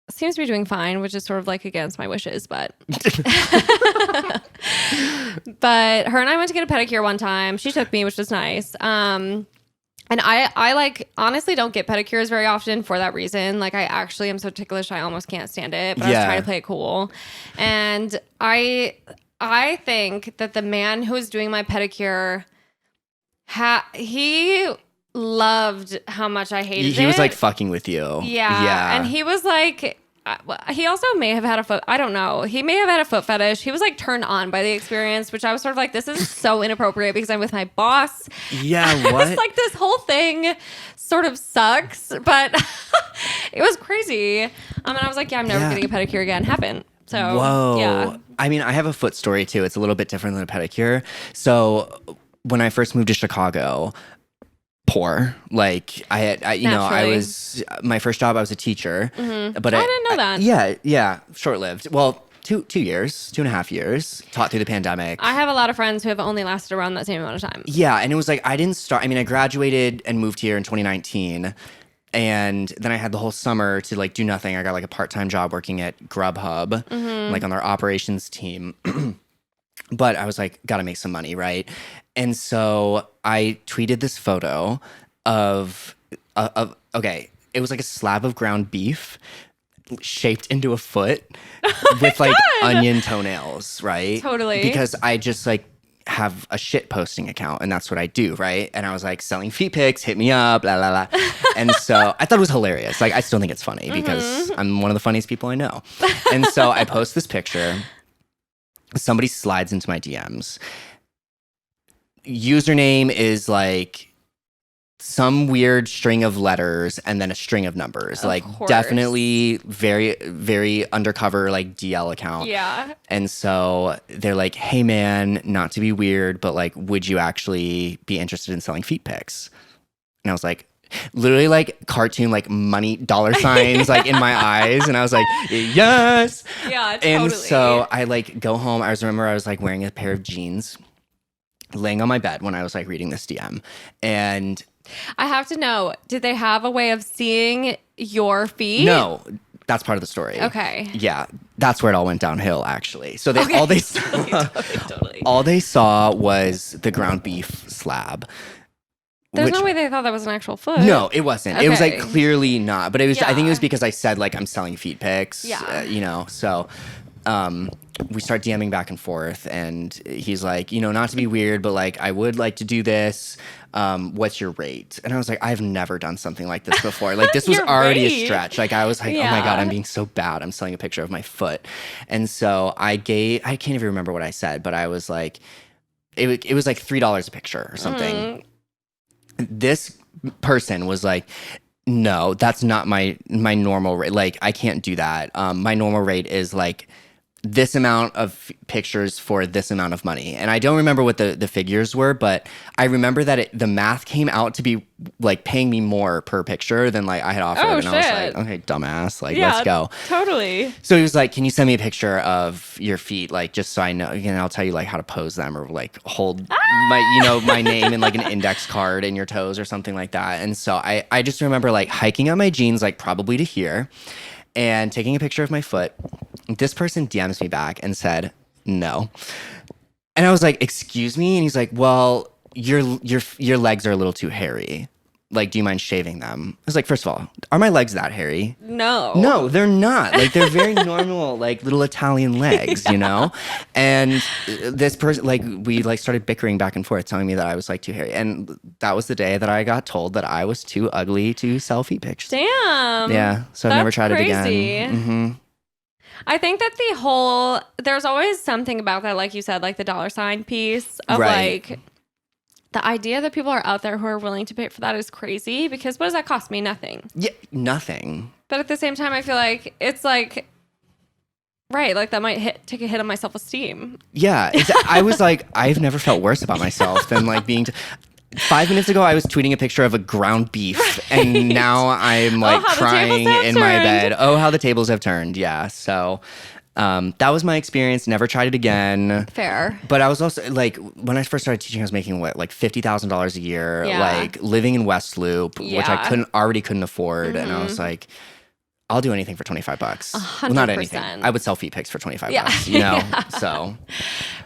seems to be doing fine, which is sort of, like, against my wishes, but... But her and I went to get a pedicure one time. She took me, which was nice. And I like honestly don't get pedicures very often for that reason. Like I actually am so ticklish I almost can't stand it. But I was trying to play it cool. And I think that the man who was doing my pedicure he loved how much I hated it. He was like fucking with you. Yeah. And he was like he also may have had I don't know. He may have had a foot fetish. He was like turned on by the experience, which I was sort of like, this is so inappropriate because I'm with my boss. Yeah, what? It's like this whole thing sort of sucks, but it was crazy. And I was like, yeah, I'm never getting a pedicure again. Haven't. So, whoa. Yeah. I mean, I have a foot story too. It's a little bit different than a pedicure. So when I first moved to Chicago, poor. Like I was my first job. I was a teacher, but I didn't know that. Yeah, short lived. Well, 2.5 years. Taught through the pandemic. I have a lot of friends who have only lasted around that same amount of time. Yeah, and it was like I didn't start. I mean, I graduated and moved here in 2019, and then I had the whole summer to like do nothing. I got like a part-time job working at Grubhub, like on their operations team. But I was like, gotta make some money, right? And so I tweeted this photo of okay, it was like a slab of ground beef, shaped into a foot with like onion toenails, right? Totally. Because I just like have a shit posting account and that's what I do, right? And I was like, selling feet pics, hit me up, la la la. And so I thought it was hilarious. Like I still think it's funny because I'm one of the funniest people I know. And so I post this picture. Somebody slides into my DMs. Username is like some weird string of letters and then a string of numbers. Of like course. definitely very, very undercover like DL account. Yeah. And so they're like, hey man, not to be weird, but like, would you actually be interested in selling feet pics? And I was like, literally like cartoon, like money, dollar signs, like in my eyes. And I was like, yes. Yeah, totally. And so I like go home. I remember I was like wearing a pair of jeans, laying on my bed when I was like reading this DM. And I have to know, did they have a way of seeing your feet? no, that's part of the story. Okay. Yeah, that's where it all went downhill, actually. So they Okay. all they saw, Totally. all they saw was the ground beef slab. There's no way they thought that was an actual foot. No, it wasn't. It was like Okay. clearly not. But it was. I think it was Yeah. because I said like I'm selling feet pics. Yeah. You know. So, we start DMing back and forth, and he's like, you know, not to be weird, but like I would like to do this. What's your rate? And I was like, I've never done something like this before. Like this was Your already a rate? stretch. Like I was like, oh my Yeah. god, I'm being so bad. I'm selling a picture of my foot, and so I can't even remember what I said, but I was like, it was like $3 a picture or something. This person was like, no, that's not my normal rate. Like I can't do that. My normal rate is like this amount of pictures for this amount of money. And I don't remember what the figures were, but I remember that the math came out to be like paying me more per picture than like I had offered. Oh, and I was shit. like, okay, dumbass, like Yeah, let's go. Totally. So he was like, can you send me a picture of your feet? Like, just so I know, and I'll tell you like how to pose them or like hold my name in like an index card in your toes or something like that. And so I just remember like hiking up my jeans, like probably to here, and taking a picture of my foot. This person DMs me back and said, no. And I was like, excuse me? And he's like, well, your legs are a little too hairy. Like, do you mind shaving them? I was like, first of all, are my legs that hairy? No. No, they're not. Like, they're very normal, like little Italian legs, you know? And this person, like, we like started bickering back and forth, telling me that I was like too hairy. And that was the day that I got told that I was too ugly to sell feet pics. Damn. Yeah. So I've never tried crazy. it again. Mm-hmm. I think that there's always something about that, like you said, like the dollar sign piece of Right. like the idea that people are out there who are willing to pay for that is crazy because what does that cost me? Nothing. Yeah, nothing. But at the same time, I feel like it's like, right, like that might take a hit on my self-esteem. Yeah. I was like, I've never felt worse about myself than like being... 5 minutes ago, I was tweeting a picture of a ground beef, and now I'm like how the crying tables have in my turned. bed. Oh, how the tables have turned. Yeah. So that was my experience. Never tried it again. Fair. But I was also like, when I first started teaching, I was making what, like $50,000 a year, Yeah. like living in West Loop, which I Yeah. already couldn't afford. And I was like, I'll do anything for $25. Well, not anything. 100%. I would sell feet pics for $25, Yeah. you know? So,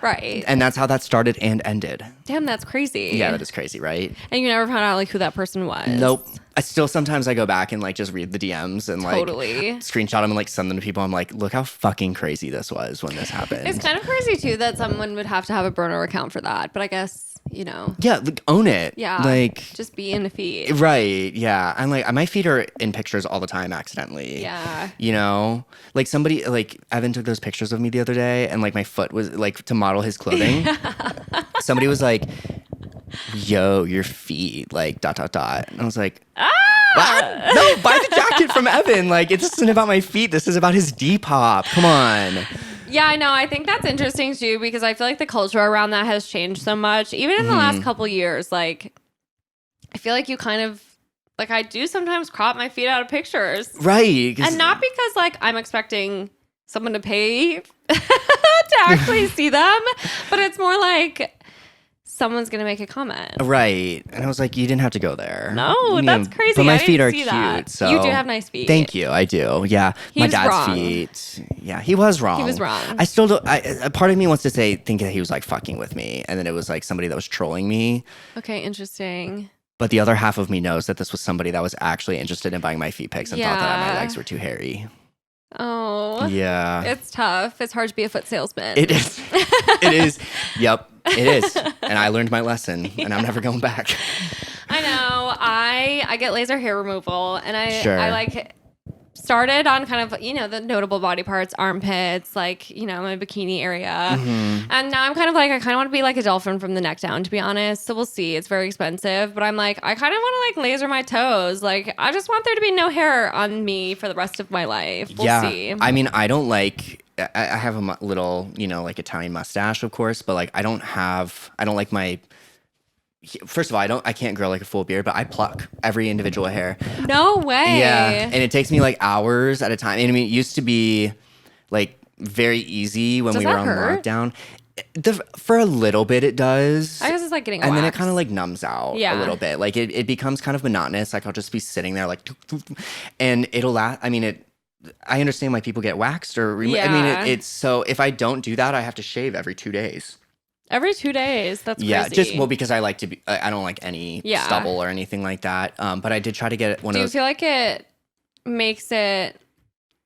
Right. and that's how that started and ended. Damn, that's crazy. Yeah, that is crazy, right? And you never found out like who that person was. Nope. I still sometimes I go back and like just read the DMs and like Totally. screenshot them and like send them to people. I'm like, look how fucking crazy this was when this happened. It's kind of crazy too that someone would have to have a burner account for that. But I guess, you know. Yeah, like, own it. Yeah. Like, just be in the feed. right. Yeah. I'm like, my feet are in pictures all the time accidentally. Yeah. You know, like somebody, like Evan took those pictures of me the other day and like my foot was like to model his clothing. Somebody was like, yo, your feet, like ... And I was like, what? No, buy the jacket from Evan. Like, this isn't about my feet. This is about his Depop. Come on. Yeah, I know. I think that's interesting too because I feel like the culture around that has changed so much. Even in the last couple years, like I feel like you kind of like I do sometimes crop my feet out of pictures. Right. And not because like I'm expecting someone to pay to actually see them, but it's more like someone's gonna make a comment. Right. And I was like, you didn't have to go there. No, You that's know, crazy. But my I feet didn't are see cute. that. So You do have nice feet. Thank you. I do. Yeah. He my was dad's wrong. feet. Yeah, he was wrong. He was wrong. I still don't. A part of me wants to think that he was like fucking with me, and then it was like somebody that was trolling me. Okay, interesting. But the other half of me knows that this was somebody that was actually interested in buying my feet pics and thought that my Yeah. legs were too hairy. Yeah. It's tough. It's hard to be a foot salesman. It is. It is. Yep. It is. And I learned my lesson, and I'm never going back. I know. I get laser hair removal, and Sure. I like started on kind of, the notable body parts, armpits, like, my bikini area. Mm-hmm. And now I'm kind of like, I kind of want to be like a dolphin from the neck down, to be honest. So we'll see. It's very expensive, but I'm like, I kind of want to like laser my toes. Like, I just want there to be no hair on me for the rest of my life. We'll see. I mean, I don't like, I have a little, like Italian mustache, of course, but like, I don't like my, first of all, I can't grow like a full beard, but I pluck every individual hair. No way. Yeah. And it takes me like hours at a time. And I mean, it used to be like very easy when Does we were that on hurt? lockdown. For a little bit it does. I guess it's like getting and then it waxed. kind of like numbs out a little bit. Like it becomes kind of monotonous. Like I'll just be sitting there like, and it'll last. I mean, I understand why people get waxed or I mean, it's so if I don't do that, I have to shave every 2 days. Every 2 days. That's Yeah, crazy. because I like to be. I don't like any stubble or anything like that. But I did try to get one of those. Do you feel like it makes it?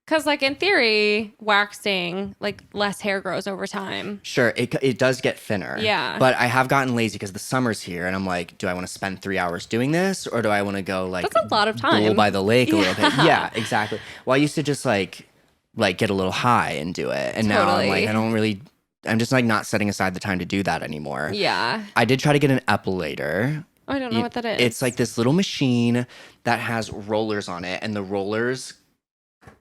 Because like in theory, waxing, like less hair grows over time. Sure, it does get thinner. Yeah. But I have gotten lazy because the summer's here, and I'm like, do I want to spend 3 hours doing this, or do I want to go like That's a lot of time. Bowl by the lake a little bit? Yeah, exactly. Well, I used to just like get a little high and do it, and now I'm like, I'm just like not setting aside the time to do that anymore. Yeah. I did try to get an epilator. Oh, I don't know what that is. It's like this little machine that has rollers on it, and the rollers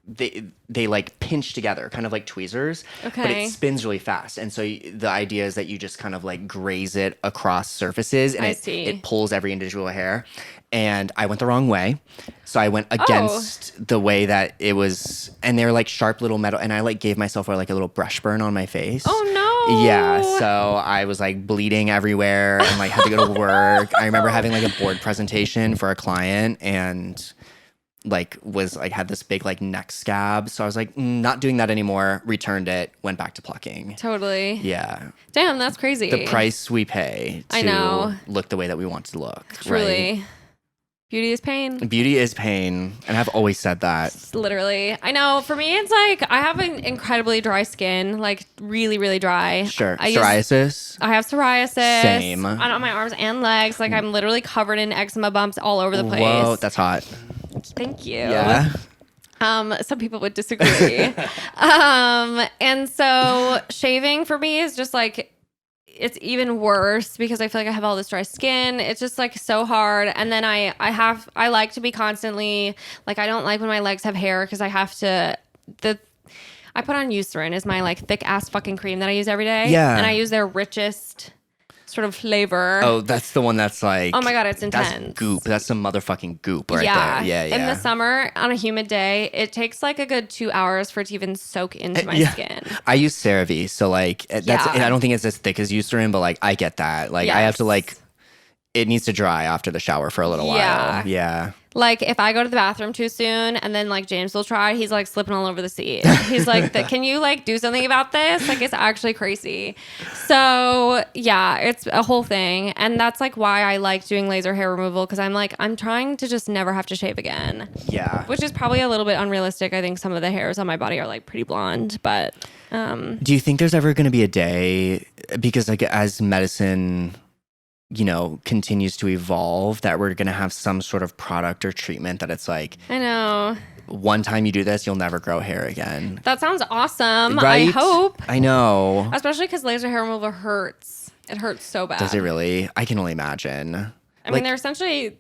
they like pinch together, kind of like tweezers. Okay. But it spins really fast, and so the idea is that you just kind of like graze it across surfaces, and it pulls every individual hair. And I went the wrong way, so I went against the way that it was, and they were like sharp little metal, and I like gave myself like a little brush burn on my face. Oh no! Yeah, so I was like bleeding everywhere, and like had to go to work. I remember having like a board presentation for a client, and like had this big like neck scab. So I was like, not doing that anymore. Returned it. Went back to plucking. Totally. Yeah. Damn, that's crazy. The price we pay to look the way that we want to look. Truly. Right? Beauty is pain. Beauty is pain. And I've always said that. Literally. I know. For me, it's like I have an incredibly dry skin, like really, really dry. Sure. Psoriasis? I have psoriasis. Same. On my arms and legs. Like I'm literally covered in eczema bumps all over the place. Whoa, that's hot. Thank you. Yeah. Some people would disagree. And so shaving for me is just like, it's even worse because I feel like I have all this dry skin. It's just like so hard. And then I like to be constantly like, I don't like when my legs have hair because I have to, I put on Eucerin is my like thick ass fucking cream that I use every day. Yeah. And I use their richest sort of flavor. Oh, that's the one that's like, oh my God, it's intense. That's goop. That's some motherfucking goop right there. Yeah. In the summer, on a humid day, it takes like a good 2 hours for it to even soak into my skin. I use CeraVe, so like I don't think it's as thick as Eucerin, but like I get that. Like I have to like, it needs to dry after the shower for a little while. Yeah. Like if I go to the bathroom too soon and then like James will try, he's like slipping all over the seat. He's like, can you like do something about this? Like it's actually crazy. So yeah, it's a whole thing. And that's like why I like doing laser hair removal. Cause I'm like, I'm trying to just never have to shave again. Yeah. Which is probably a little bit unrealistic. I think some of the hairs on my body are like pretty blonde, but. Do you think there's ever going to be a day, because like as medicine, continues to evolve, that we're going to have some sort of product or treatment that it's like, I know. One time you do this, you'll never grow hair again. That sounds awesome. Right? I hope. I know. Especially because laser hair removal hurts. It hurts so bad. Does it really? I can only imagine. I mean, they're essentially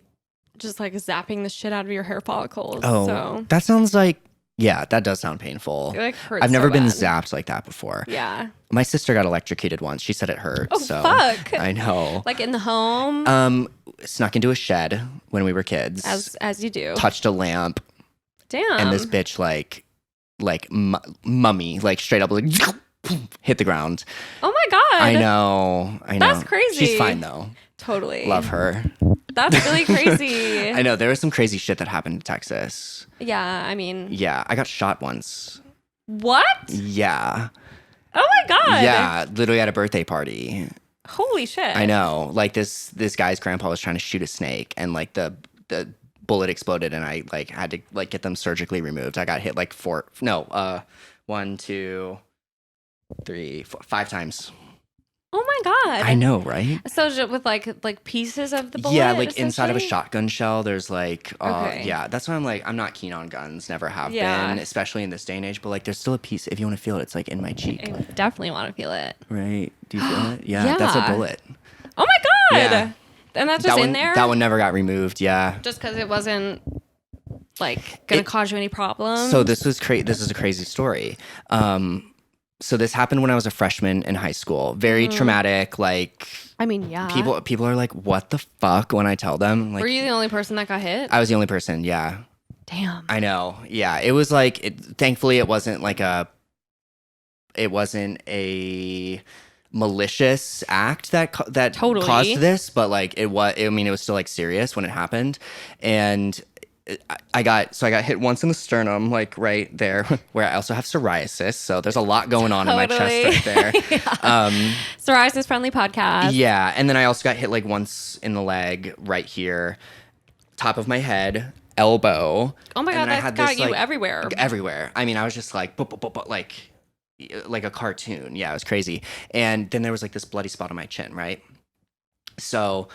just like zapping the shit out of your hair follicles. Oh, so. That sounds like, yeah, that does sound painful. It like hurts. I've never been bad. zapped like that before. Yeah. My sister got electrocuted once. She said it hurt. Oh, so fuck. I know. Like in the home? Snuck into a shed when we were kids. As you do. Touched a lamp. Damn. And this bitch mummy, like straight up like hit the ground. Oh my God. I know. That's crazy. She's fine though. Totally. Love her. That's really crazy. I know. There was some crazy shit that happened in Texas. Yeah, I mean. Yeah, I got shot once. What? Yeah. Oh my God. Yeah, literally at a birthday party. Holy shit. I know. Like this guy's grandpa was trying to shoot a snake, and like the bullet exploded, and I like had to like get them surgically removed. I got hit like 1, 2, 3, 4, 5 times. Oh my God. I know, right? So with like pieces of the bullet? Yeah, like inside of a essentially? shotgun shell, there's like, Okay. yeah, that's why I'm like, I'm not keen on guns, never have Yeah. been, especially in this day and age. But like, there's still a piece. If you want to feel it, it's like in my cheek. I definitely want to feel it. Right? Do you feel it? Yeah, that's a Yeah. bullet. Oh my God. Yeah. And that's just That in one, there? that one never got removed. Yeah. Just because it wasn't like gonna cause you any problems? So this is a crazy story. So this happened when I was a freshman in high school. Very traumatic. Like, I mean, yeah. people are like, "What the fuck?" When I tell them, like, Were you the only person that got hit? I was the only person. Yeah, Damn. I know. Yeah, it was like. Thankfully, it wasn't like It wasn't a malicious act that Totally. caused this, but like it was. I mean, it was still like serious when it happened, and I got hit once in the sternum, like right there, where I also have psoriasis. So there's a lot going on in my chest right there. Yeah. Psoriasis friendly podcast. Yeah, and then I also got hit like once in the leg, right here, top of my head, elbow. Oh my And God, then I that's had got this, you like, everywhere. Everywhere. I mean, I was just like, like a cartoon. Yeah, it was crazy. And then there was like this bloody spot on my chin, right? So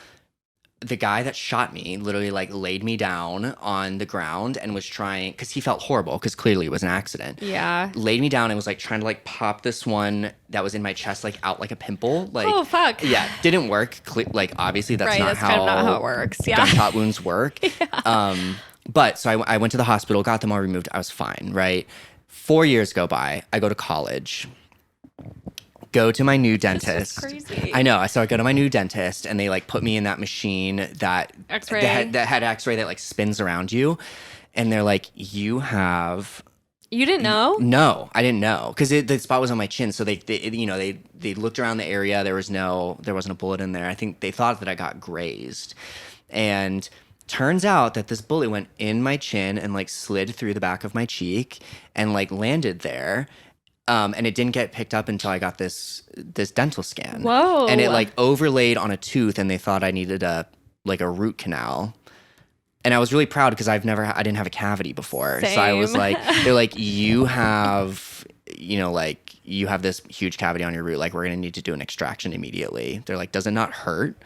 the guy that shot me literally like laid me down on the ground and was trying, because he felt horrible, because clearly it was an accident. Yeah. Laid me down and was like trying to like pop this one that was in my chest like out like a pimple. Like, Oh, fuck. Yeah, didn't work. Like obviously that's Right, not that's how kind of not how it works. Yeah. gunshot wounds work. But so I went to the hospital, got them all removed. I was fine, right? 4 years go by. I go to college. Go to my new dentist. crazy. I know. So I go to my new dentist, and they like put me in that machine that X-ray. that had X-ray that like spins around you, and they're like, "You have." You didn't know? No, I didn't know, because the spot was on my chin. So they looked around the area. There wasn't a bullet in there. I think they thought that I got grazed, and turns out that this bullet went in my chin and like slid through the back of my cheek and like landed there. And it didn't get picked up until I got this dental scan. Whoa. And it like overlaid on a tooth, and they thought I needed a root canal. And I was really proud, because I didn't have a cavity before. Same. So I was like, they're like, you have this huge cavity on your root. Like, we're going to need to do an extraction immediately. They're like, does it not hurt?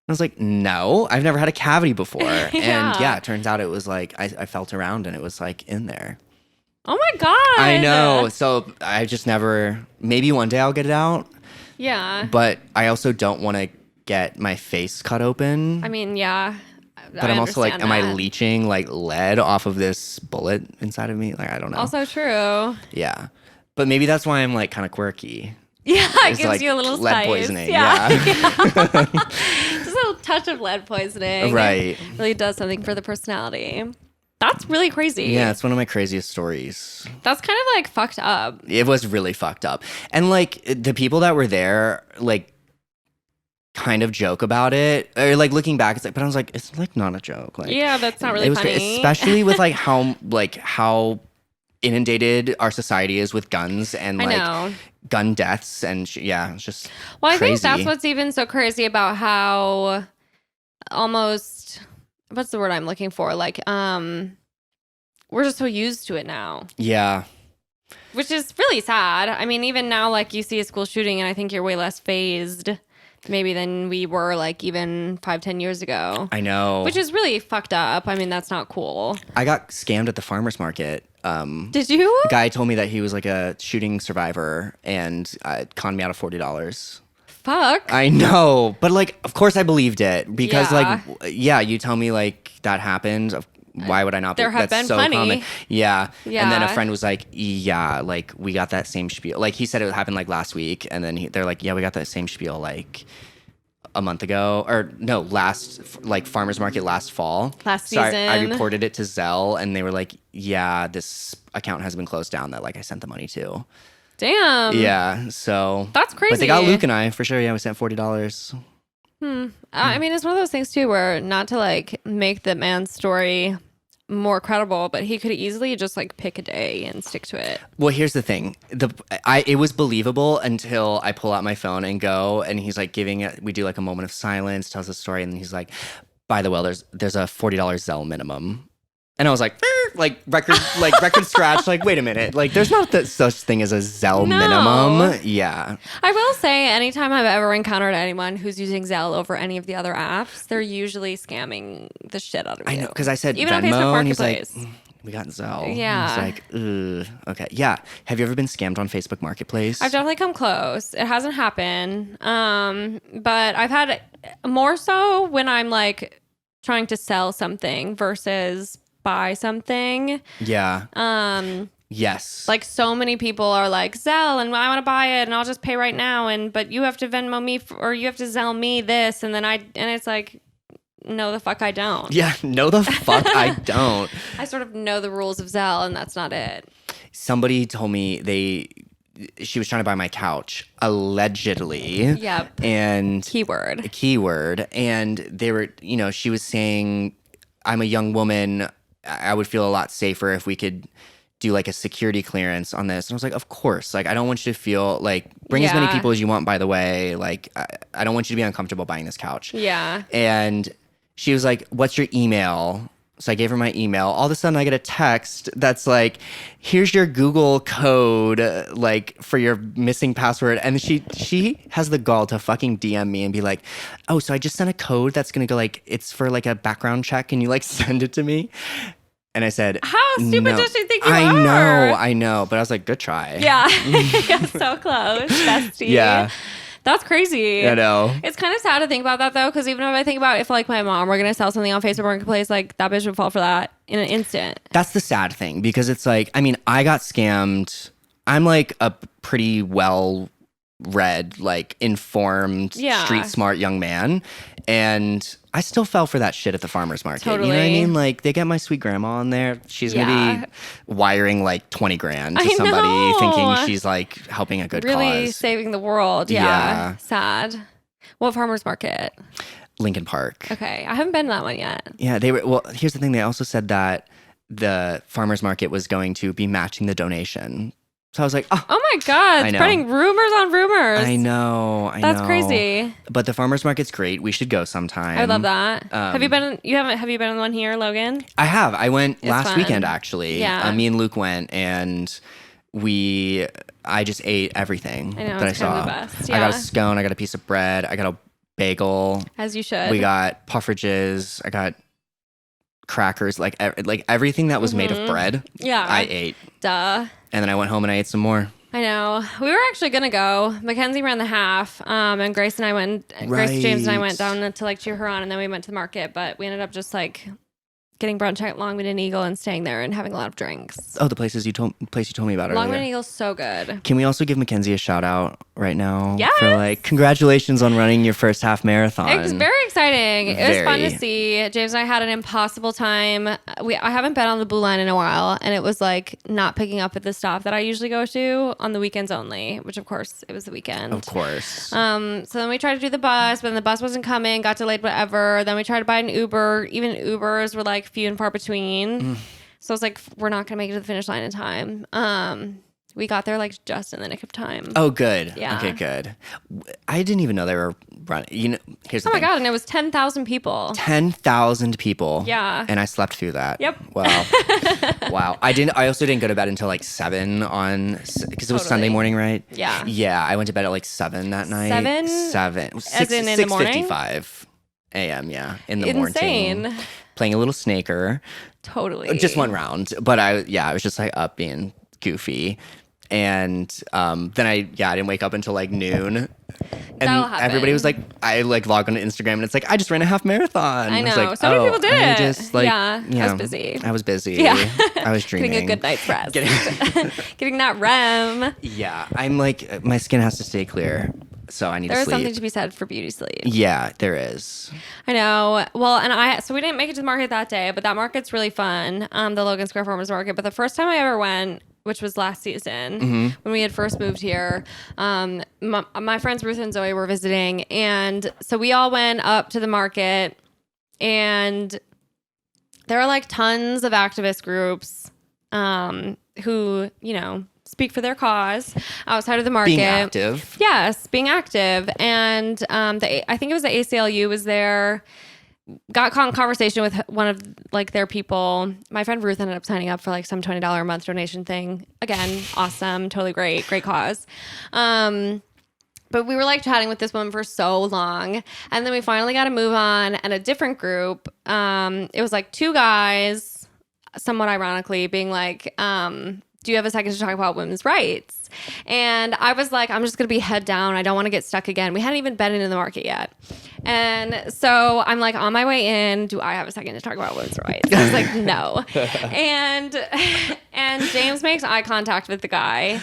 I was like, no, I've never had a cavity before. And yeah, it turns out it was like, I felt around and it was like in there. Oh my God. I know. So I just never, maybe one day I'll get it out. Yeah. But I also don't want to get my face cut open. I mean, yeah. But I'm also like, am I leaching like lead off of this bullet inside of me? Like, I don't know. Also true. Yeah. But maybe that's why I'm like kind of quirky. Yeah, it It's gives like you a little lead spice. poisoning. Yeah. Yeah. Just a little touch of lead poisoning. Right. Really does something for the personality. That's really crazy. Yeah, it's one of my craziest stories. That's kind of like fucked up. It was really fucked up. And like the people that were there, like kind of joke about it, or like looking back, it's like, but I was like, it's like not a joke. Like, Yeah, that's not really it was funny. great, especially with like how inundated our society is with guns and I like know. gun deaths, and yeah, it's just Well, I crazy. think that's what's even so crazy about how almost, what's the word I'm looking for? Like, we're just so used to it now, Yeah. which is really sad. I mean, even now, like you see a school shooting and I think you're way less phased maybe than we were like even 5-10 years ago. I know. Which is really fucked up. I mean, that's not cool. I got scammed at the farmer's market. Did you? The guy told me that he was like a shooting survivor and conned me out of $40. Fuck. I know, but like, of course I believed it, because Yeah. like, yeah, you tell me like that happened. Why would I not? There have That's been so plenty. common. Yeah. And then a Yeah. friend was like, yeah, like we got that same spiel. Like he said it happened like last week, and then they're like, yeah, we got that same spiel like a month ago, or no, like farmer's market last fall. Last So I season. reported it to Zelle, and they were like, yeah, this account has been closed down that like I sent the money to. Damn. Yeah. So That's crazy. But they got Luke and I for sure. Yeah, we sent $40. I mean, it's one of those things too where not to like make the man's story more credible, but he could easily just like pick a day and stick to it. Well, here's the thing. It was believable until I pull out my phone and go, and he's like we do like a moment of silence, tells the story, and he's like, by the way, there's a $40 Zelle minimum. And I was like record scratch. Like, wait a minute. Like, there's not such thing as a Zelle minimum. Yeah. I will say, anytime I've ever encountered anyone who's using Zelle over any of the other apps, they're usually scamming the shit out of you. I know, because I said even on Venmo, Facebook and he's like, Marketplace. we got Zelle. Yeah. He's like, ugh. Okay. Yeah. Have you ever been scammed on Facebook Marketplace? I've definitely come close. It hasn't happened. But I've had more so when I'm like trying to sell something versus buy something. Yeah. Yes. Like so many people are like, Zelle, and I want to buy it, and I'll just pay right now, but you have to Venmo me or you have to Zelle me this, and it's like, no, the fuck I don't. Yeah, no, the fuck I don't. I sort of know the rules of Zelle, and that's not it. Somebody told me she was trying to buy my couch, allegedly. Yep. And keyword. And they were, she was saying, I'm a young woman. I would feel a lot safer if we could do like a security clearance on this. And I was like, of course. Like, I don't want you to feel like, bring as many people as you want, by the way. Like, I don't want you to be uncomfortable buying this couch. Yeah. And she was like, what's your email? So I gave her my email. All of a sudden I get a text that's like, here's your Google code, like, for your missing password. And she has the gall to fucking DM me and be like, oh, so I just sent a code that's going to go like, it's for like a background check. And you like send it to me. And I said, how stupid does she think you are? I know. But I was like, good try. Yeah. Yeah, so close, bestie. Yeah. That's crazy. I know. It's kind of sad to think about that, though, because even if I think about if, like, my mom were going to sell something on Facebook Marketplace, like, that bitch would fall for that in an instant. That's the sad thing, because it's like, I mean, I got scammed. I'm, like, a pretty well-read, like, informed, street smart young man, and I still fell for that shit at the farmer's market. Totally. You know what I mean? Like, they get my sweet grandma on there. She's going to be wiring, like, 20 grand to somebody, thinking she's, like, helping a good cause. Really saving the world. Yeah. Sad. What farmer's market? Lincoln Park. Okay. I haven't been to that one yet. Yeah, well, here's the thing. They also said that the farmer's market was going to be matching the donation. So I was like, oh my God, spreading rumors on rumors. I know. That's crazy. But the farmer's market's great. We should go sometime. I love that. Have you been in one here, Logan? I have. I went last weekend, actually. Yeah. Me and Luke went, and I just ate everything that I saw. The best. Yeah. I got a scone, I got a piece of bread, I got a bagel. As you should. We got Pufferges, I got crackers, like everything that was made of bread. Yeah. I ate. Duh. And then I went home and I ate some more. I know. We were actually gonna go. Mackenzie ran the half, and Grace and I went. Grace, James, and I went down to like cheer her on, and then we went to the market. But we ended up just like getting brunch at Longman Eagle and staying there and having a lot of drinks. Oh, the place you told me about earlier. Longman Eagle's so good. Can we also give Mackenzie a shout out right now? Yes. For like, congratulations on running your first half marathon. It was very exciting. It was fun to see. James and I had an impossible time. I haven't been on the Blue Line in a while, and it was like not picking up at the stop that I usually go to on the weekends only, which of course it was the weekend. Of course. So then we tried to do the bus, but then the bus wasn't coming, got delayed, whatever. Then we tried to buy an Uber. Even Ubers were like few and far between. So I was like, we're not gonna make it to the finish line in time. We got there like just in the nick of time. Oh, good. Yeah. Okay, good. I didn't even know they were running. Here's the thing. Oh my God, and it was 10,000 people. 10,000 people. Yeah. And I slept through that. Yep. Wow. Wow. I also didn't go to bed until like 7 because it was Sunday morning, right? Yeah. Yeah. I went to bed at like 7 that night. 7? 7. As in the morning? 6:55 a.m. Yeah. In the morning. Insane. Playing a little snaker. Totally. Just one round. But I was just like up being goofy. And then I didn't wake up until like noon. And everybody was like, I like log on to Instagram and it's like, I just ran a half marathon. I know. Like, so many people did it. Just, like, I was busy. I was busy. Yeah. I was dreaming. Getting a good night's rest. Getting that REM. Yeah. I'm like, my skin has to stay clear. So I need to sleep. There's something to be said for beauty sleep. Yeah, there is. I know. Well, and so we didn't make it to the market that day, but that market's really fun. The Logan Square Farmers Market. But the first time I ever went, which was last season when we had first moved here, my friends Ruth and Zoe were visiting. And so we all went up to the market, and there are like tons of activist groups who, speak for their cause outside of the market. Being active. Yes, being active. And I think it was the ACLU was there. got caught in conversation with one of like their people. My friend Ruth ended up signing up for like some $20 a month donation thing. Again, awesome, totally great cause. But we were like chatting with this woman for so long, and then we finally got to move on. And a different group, it was like two guys, somewhat ironically, being like, "Do you have a second to talk about women's rights?" And I was like, "I'm just gonna be head down. I don't want to get stuck again." We hadn't even been into the market yet. And so I'm like on my way in, do I have a second to talk about women's rights? I was like, no. And James makes eye contact with the guy.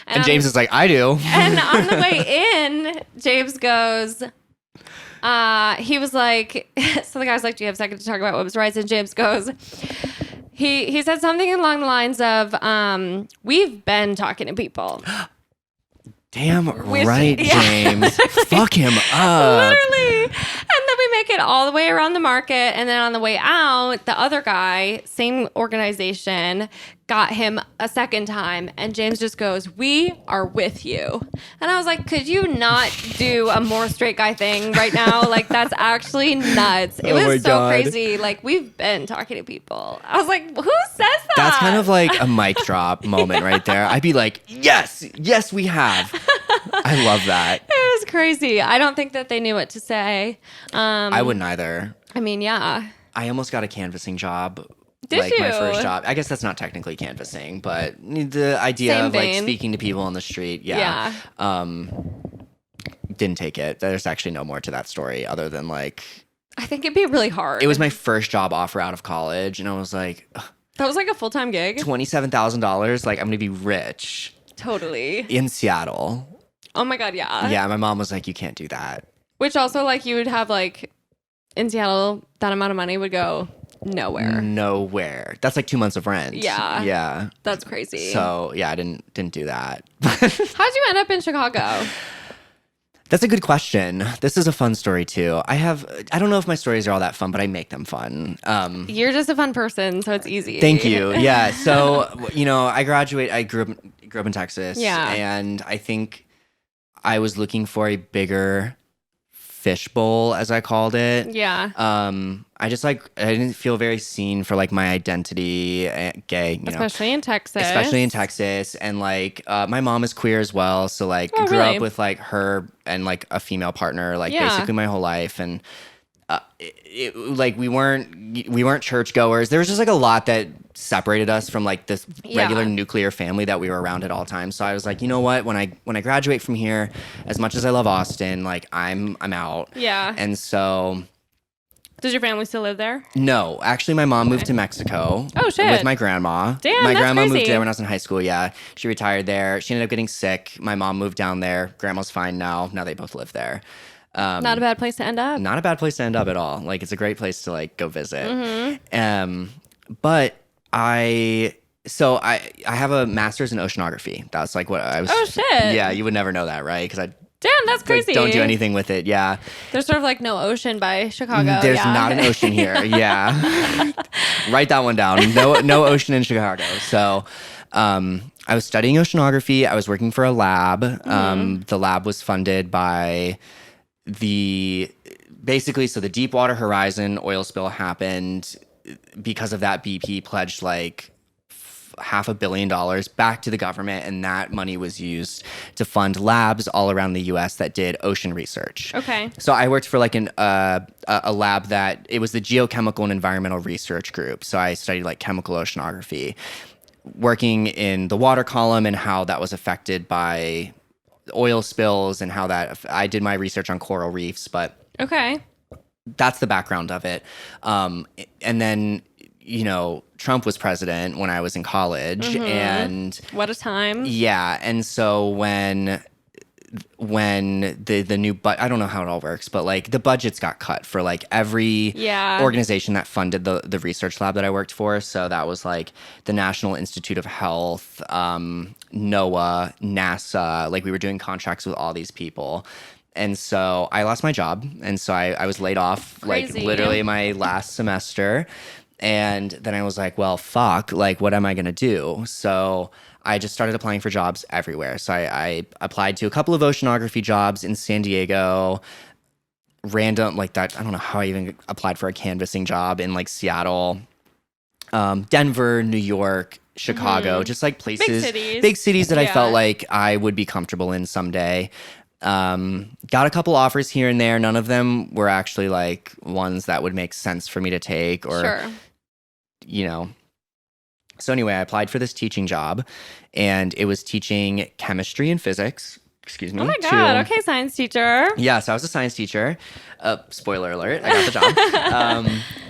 And James is like, I do. And on the way in, James goes, he was like, so the guy's like, do you have a second to talk about women's rights? And James goes, he said something along the lines of, we've been talking to people. Damn right, James. Fuck him up. Literally. And then we make it all the way around the market. And then on the way out, the other guy, same organization, got him a second time. And James just goes, "We are with you." And I was like, could you not do a more straight guy thing right now? Like, that's actually nuts. It was so crazy. Like, we've been talking to people. I was like, who says that? That's kind of like a mic drop moment right there. I'd be like, yes, we have. I love that. It was crazy. I don't think that they knew what to say. I wouldn't either. I mean, yeah. I almost got a canvassing job. Did you? My first job. I guess that's not technically canvassing, but the idea Same of like vein. speaking to people on the street, yeah. Didn't take it. There's actually no more to that story other than like, I think it'd be really hard. it was my first job offer out of college, and I was like, That was like a full-time gig? $27,000. Like, I'm gonna be rich Totally. in Seattle. Oh my God, yeah. Yeah, my mom was like, you can't do that. Which also, like, you would have, like, in Seattle, that amount of money would go nowhere. That's like 2 months of rent. Yeah. That's crazy. So yeah, I didn't do that. How'd you end up in Chicago? That's a good question. This is a fun story too. I don't know if my stories are all that fun, but I make them fun. You're just a fun person, so it's easy. Thank you. Yeah. So, I grew up in Texas. Yeah. And I think I was looking for a bigger fishbowl, as I called it. Yeah. I didn't feel very seen for like my identity, gay, Especially in Texas. And like my mom is queer as well, so like grew really? up with like her and like a female partner like basically my whole life, and like we weren't churchgoers. There was just like a lot that separated us from like this regular nuclear family that we were around at all times. So I was like, you know what? When I graduate from here, as much as I love Austin, like I'm out. Yeah. And so. Does your family still live there? No, actually, my mom moved to Mexico. Oh, shit. With my grandma. Damn, my that's grandma crazy. moved there when I was in high school. Yeah, she retired there. She ended up getting sick. My mom moved down there. Grandma's fine now. Now they both live there. Not a bad place to end up. Not a bad place to end up at all. Like, it's a great place to like go visit. Mm-hmm. But I have a master's in oceanography. That's like what I was. Oh, shit. Yeah, you would never know that, right? Because Damn, that's crazy. don't do anything with it. Yeah. There's sort of like no ocean by Chicago. There's not an ocean here. Yeah. Write that one down. No ocean in Chicago. So I was studying oceanography. I was working for a lab. The lab was funded by basically, so the Deepwater Horizon oil spill happened. Because of that, BP pledged like $500 million back to the government, and that money was used to fund labs all around the U.S. that did ocean research. Okay. So I worked for like a lab that it was the Geochemical and Environmental Research Group. So I studied like chemical oceanography, working in the water column and how that was affected by oil spills and how that I did my research on coral reefs, but Okay. that's the background of it. And then Trump was president when I was in college, and What a time. yeah, and so when the new I don't know how it all works, but like the budgets got cut for like every organization that funded the research lab that I worked for. So that was like the National Institute of Health, NOAA, NASA. Like we were doing contracts with all these people. And so I lost my job, and so I was laid off Crazy. like literally my last semester. And then I was like, well, fuck, like, what am I going to do? So I just started applying for jobs everywhere. So I applied to a couple of oceanography jobs in San Diego, random like that. I don't know how I even applied for a canvassing job in like Seattle, Denver, New York, Chicago, just like places, big cities that I felt like I would be comfortable in someday. Got a couple offers here and there. None of them were actually like ones that would make sense for me to take or, you know. So anyway, I applied for this teaching job and it was teaching chemistry and physics. Excuse me. Oh my God. Okay, science teacher. Yes, I was a science teacher. Spoiler alert, I got the job.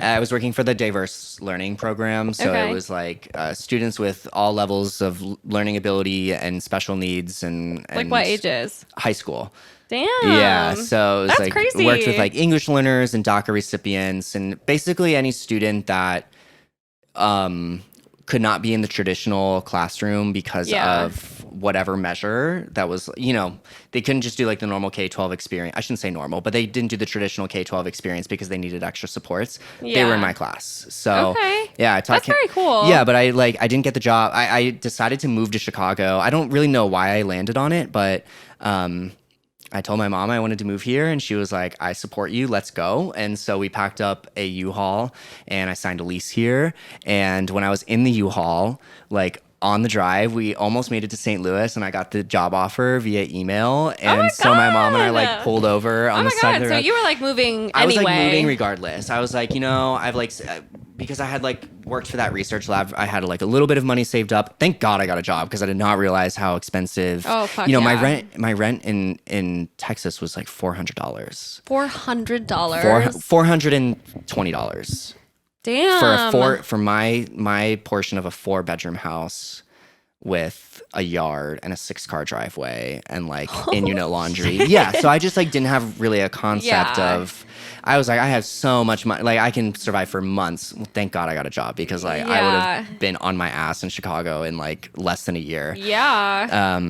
I was working for the diverse learning program. So it was like students with all levels of learning ability and special needs and like what ages? High school. Damn. Yeah. So it was That's like crazy. Worked with like English learners and DACA recipients and basically any student that could not be in the traditional classroom because of whatever measure that was, you know, they couldn't just do like the normal K-12 experience. I shouldn't say normal, but they didn't do the traditional K-12 experience because they needed extra supports. They were in my class. So yeah, I taught that's very cool. Yeah, but I didn't get the job. I decided to move to Chicago. I don't really know why I landed on it, but I told my mom I wanted to move here and she was like, I support you, let's go. And so we packed up a U-Haul and I signed a lease here. And when I was in the U-Haul, like on the drive, we almost made it to St. Louis and I got the job offer via email. And so my mom and I like pulled over on the side of the road. So you were like moving anyway. I was like moving regardless. I was like, you know, I've like, because I had like worked for that research lab, I had like a little bit of money saved up. Thank God I got a job because I did not realize how expensive. Oh, fuck you know, my rent in Texas was like $400. $400. $420. Damn. For my portion of a 4-bedroom house with a yard and a 6-car driveway and like in-unit laundry. Yeah, so I just like didn't have really a concept of. I was like, I have so much money, like I can survive for months. Well, thank God I got a job because like I would have been on my ass in Chicago in like less than a year. Yeah.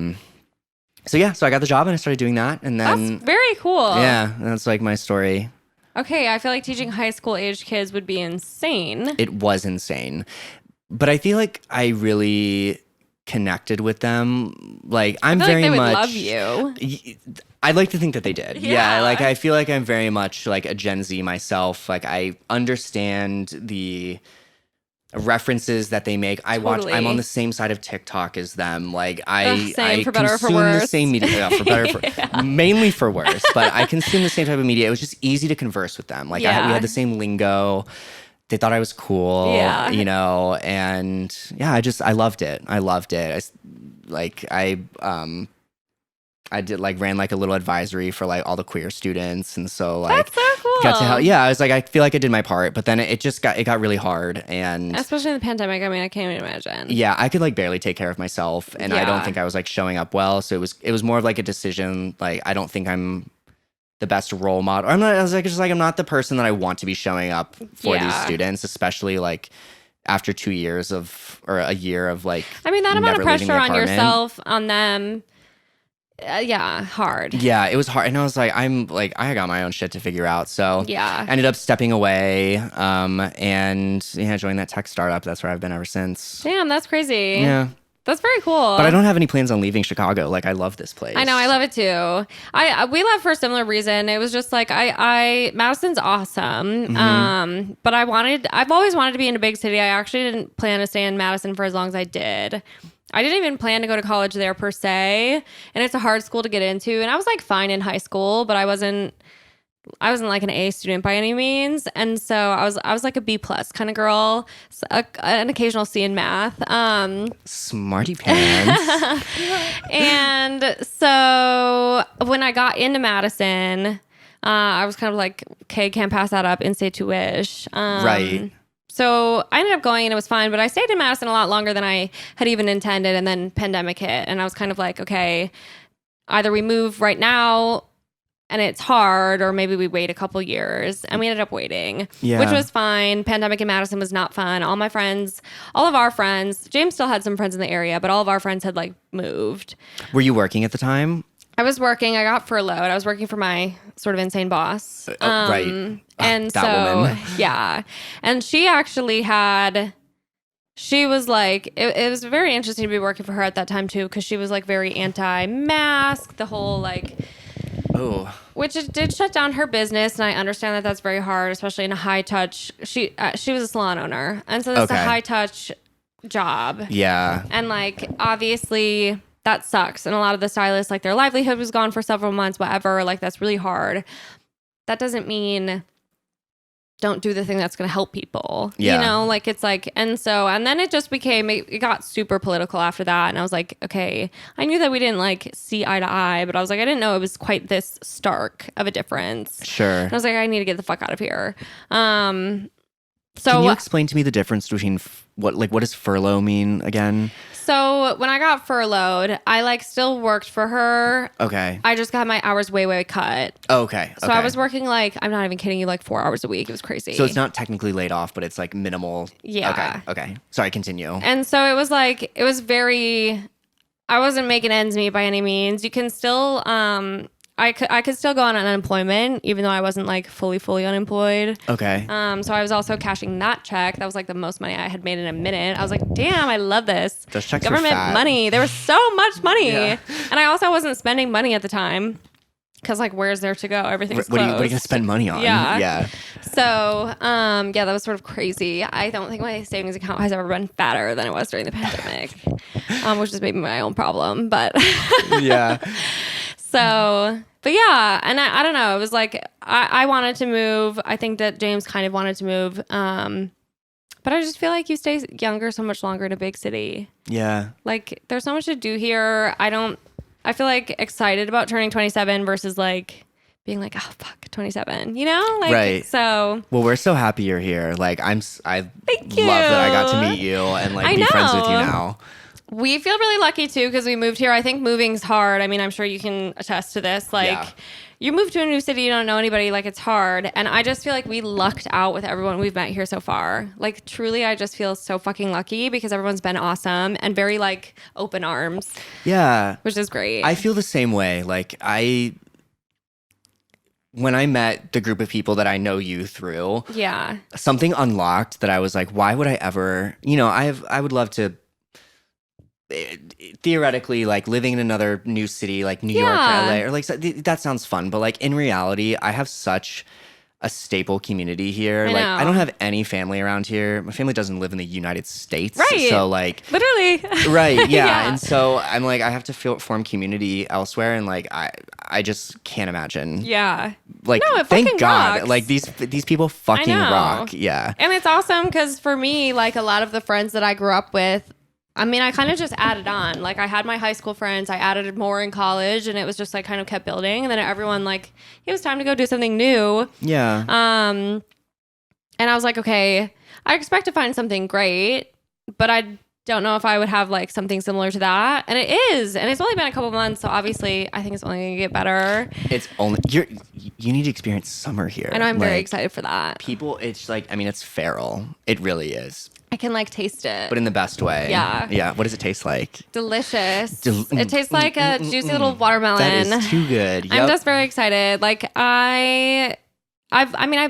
So I got the job and I started doing that, and then that's very cool. Yeah, that's like my story. Okay, I feel like teaching high school aged kids would be insane. It was insane. But I feel like I really connected with them. Like I'm very like they much would love you. I'd like to think that they did. Yeah, like I feel like I'm very much like a Gen Z myself. Like I understand the references that they make. I watch. I'm on the same side of TikTok as them. Like I for better or for consume worse. the same media. Yeah, for better, mainly for worse. But I consume the same type of media. It was just easy to converse with them. Like we had the same lingo. They thought I was cool. Yeah, you know, and yeah, I loved it. I loved it. I did like ran like a little advisory for like all the queer students, and so like that's so cool. Got to help. Yeah, I was like, I feel like I did my part, but then it got really hard, and especially in the pandemic. I mean, I can't even imagine. Yeah, I could like barely take care of myself, and I don't think I was like showing up well. So it was more of like a decision. Like I don't think I'm the best role model. I'm not the person that I want to be showing up for these students, especially like after 2 years or a year of like. I mean, that amount of pressure on yourself, on them. Hard. Yeah, it was hard. And I was like, I got my own shit to figure out. So I ended up stepping away and joined that tech startup. That's where I've been ever since. Damn, that's crazy. Yeah. That's very cool. But I don't have any plans on leaving Chicago. Like, I love this place. I know. I love it too. We left for a similar reason. It was just like, Madison's awesome. Mm-hmm. But I've always wanted to be in a big city. I actually didn't plan to stay in Madison for as long as I did. I didn't even plan to go to college there per se, and it's a hard school to get into. And I was like fine in high school, but I wasn't like an A student by any means. And so I was like a B plus kind of girl, an occasional C in math. Smarty pants. And so when I got into Madison, I was kind of like, okay, can't pass that up, in-state tuition. Right. So I ended up going and it was fine, but I stayed in Madison a lot longer than I had even intended. And then pandemic hit and I was kind of like, okay, either we move right now and it's hard, or maybe we wait a couple years. And we ended up waiting, which was fine. Pandemic in Madison was not fun. All of our friends, James still had some friends in the area, but all of our friends had like moved. Were you working at the time? I was working. I got furloughed. I was working for my sort of insane boss. Right. And that woman. Yeah. And she was like, it was very interesting to be working for her at that time too, because she was like very anti-mask, the whole like Oh. which it did shut down her business, and I understand that that's very hard, especially in a high touch. She was a salon owner, and so this is a Okay. high touch job. Yeah. And like obviously that sucks. And a lot of the stylists, like their livelihood was gone for several months, whatever. Like that's really hard. That doesn't mean don't do the thing that's going to help people. Yeah. You know, like it's like, and then it just became, it got super political after that. And I was like, okay, I knew that we didn't like see eye to eye, but I was like, I didn't know it was quite this stark of a difference. Sure. And I was like, I need to get the fuck out of here. Can So you explain to me the difference between what does furlough mean again? So when I got furloughed, I like still worked for her. Okay. I just got my hours way cut. Okay. So I was working like, I'm not even kidding you, like 4 hours a week. It was crazy. So it's not technically laid off, but it's like minimal. Yeah. Okay. Sorry, continue. And so it was like, it was very, I wasn't making ends meet by any means. You can still, I could still go on unemployment, even though I wasn't like fully unemployed. Okay. So I was also cashing that check. That was like the most money I had made in a minute. I was like, damn, I love this. Those checks Government were fat. money. There was so much money. Yeah. And I also wasn't spending money at the time. Because like, where's there to go? Everything's What are you closed. going to spend money on? Yeah. Yeah. So, yeah, that was sort of crazy. I don't think my savings account has ever been fatter than it was during the pandemic, which is maybe my own problem. But Yeah. so, but yeah, and I don't know. It was like I wanted to move. I think that James kind of wanted to move. But I just feel like you stay younger so much longer in a big city. Yeah. Like there's so much to do here. I feel like excited about turning 27 versus like being like, oh fuck, 27. You know, like Right. so. Well, we're so happy you're here. Like I Thank you. love that I got to meet you and like I be friends with you know. now. We feel really lucky too because we moved here. I think moving's hard. I mean, I'm sure you can attest to this. Like, Yeah. you move to a new city, you don't know anybody. Like, it's hard. And I just feel like we lucked out with everyone we've met here so far. Like, truly, I just feel so fucking lucky because everyone's been awesome and very like open arms, Yeah. which is great. I feel the same way. Like when I met the group of people that I know you through, yeah. something unlocked that I was like, why would I ever, I would love to theoretically like living in another new city like New York or Yeah. LA or like that sounds fun, but like in reality I have such a staple community here. I Like know. I don't have any family around here. My family doesn't live in the United States. Right. So like Literally. right, yeah. Yeah. And so I'm like I have to form community elsewhere and like I just can't imagine. Yeah. Like No, it thank fucking God. rocks. Like these people fucking know. rock. Yeah. And it's awesome because for me, like a lot of the friends that I grew up with, I mean, I kind of just added on. Like I had my high school friends, I added more in college, and it was just like kind of kept building. And then everyone like, it was time to go do something new. Yeah. And I was like, okay, I expect to find something great, but I don't know if I would have like something similar to that. And it is, and it's only been a couple months, so obviously I think it's only gonna get better. It's only you need to experience summer here. And I'm very Like, excited for that. People, it's like I mean, it's feral. It really is, I can like taste it. but in the best way. Yeah. Yeah. What does it taste like? Delicious. It tastes like a juicy little watermelon. That is too good. I'm Yep. just very excited. Like I've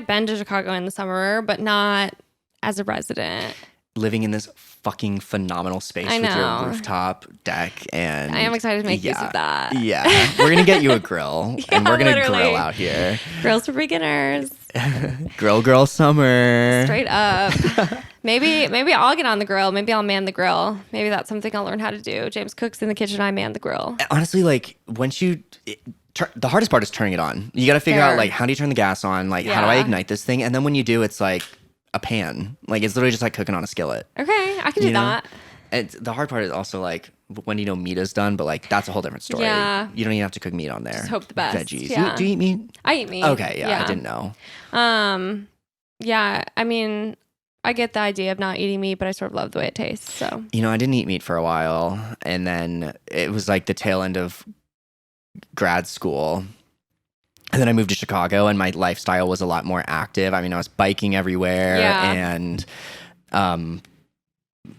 been to Chicago in the summer, but not as a resident. Living in this fucking phenomenal space I with your know. rooftop deck, and I am excited to make use of that. Yeah, we're gonna get you a grill, and Yeah, we're gonna literally. grill out here. Grills for beginners. Girl summer. Straight up. Maybe I'll get on the grill. Maybe I'll man the grill. Maybe that's something I'll learn how to do. James cooks in the kitchen, I man the grill. Honestly, like once the hardest part is turning it on. You got to figure out Fair. like how do you turn the gas on? Like how do I Yeah. ignite this thing? And then when you do, it's like a pan. Like it's literally just like cooking on a skillet. Okay, I can do You know? that. And the hard part is also like when you know meat is done, but like that's a whole different story. Yeah. You don't even have to cook meat on there. Just hope the best. Veggies. Yeah. Do you eat meat? I eat meat. Okay, yeah, I didn't know. Yeah, I mean, I get the idea of not eating meat, but I sort of love the way it tastes. So I didn't eat meat for a while, and then it was like the tail end of grad school. And then I moved to Chicago, and my lifestyle was a lot more active. I mean, I was biking everywhere Yeah. and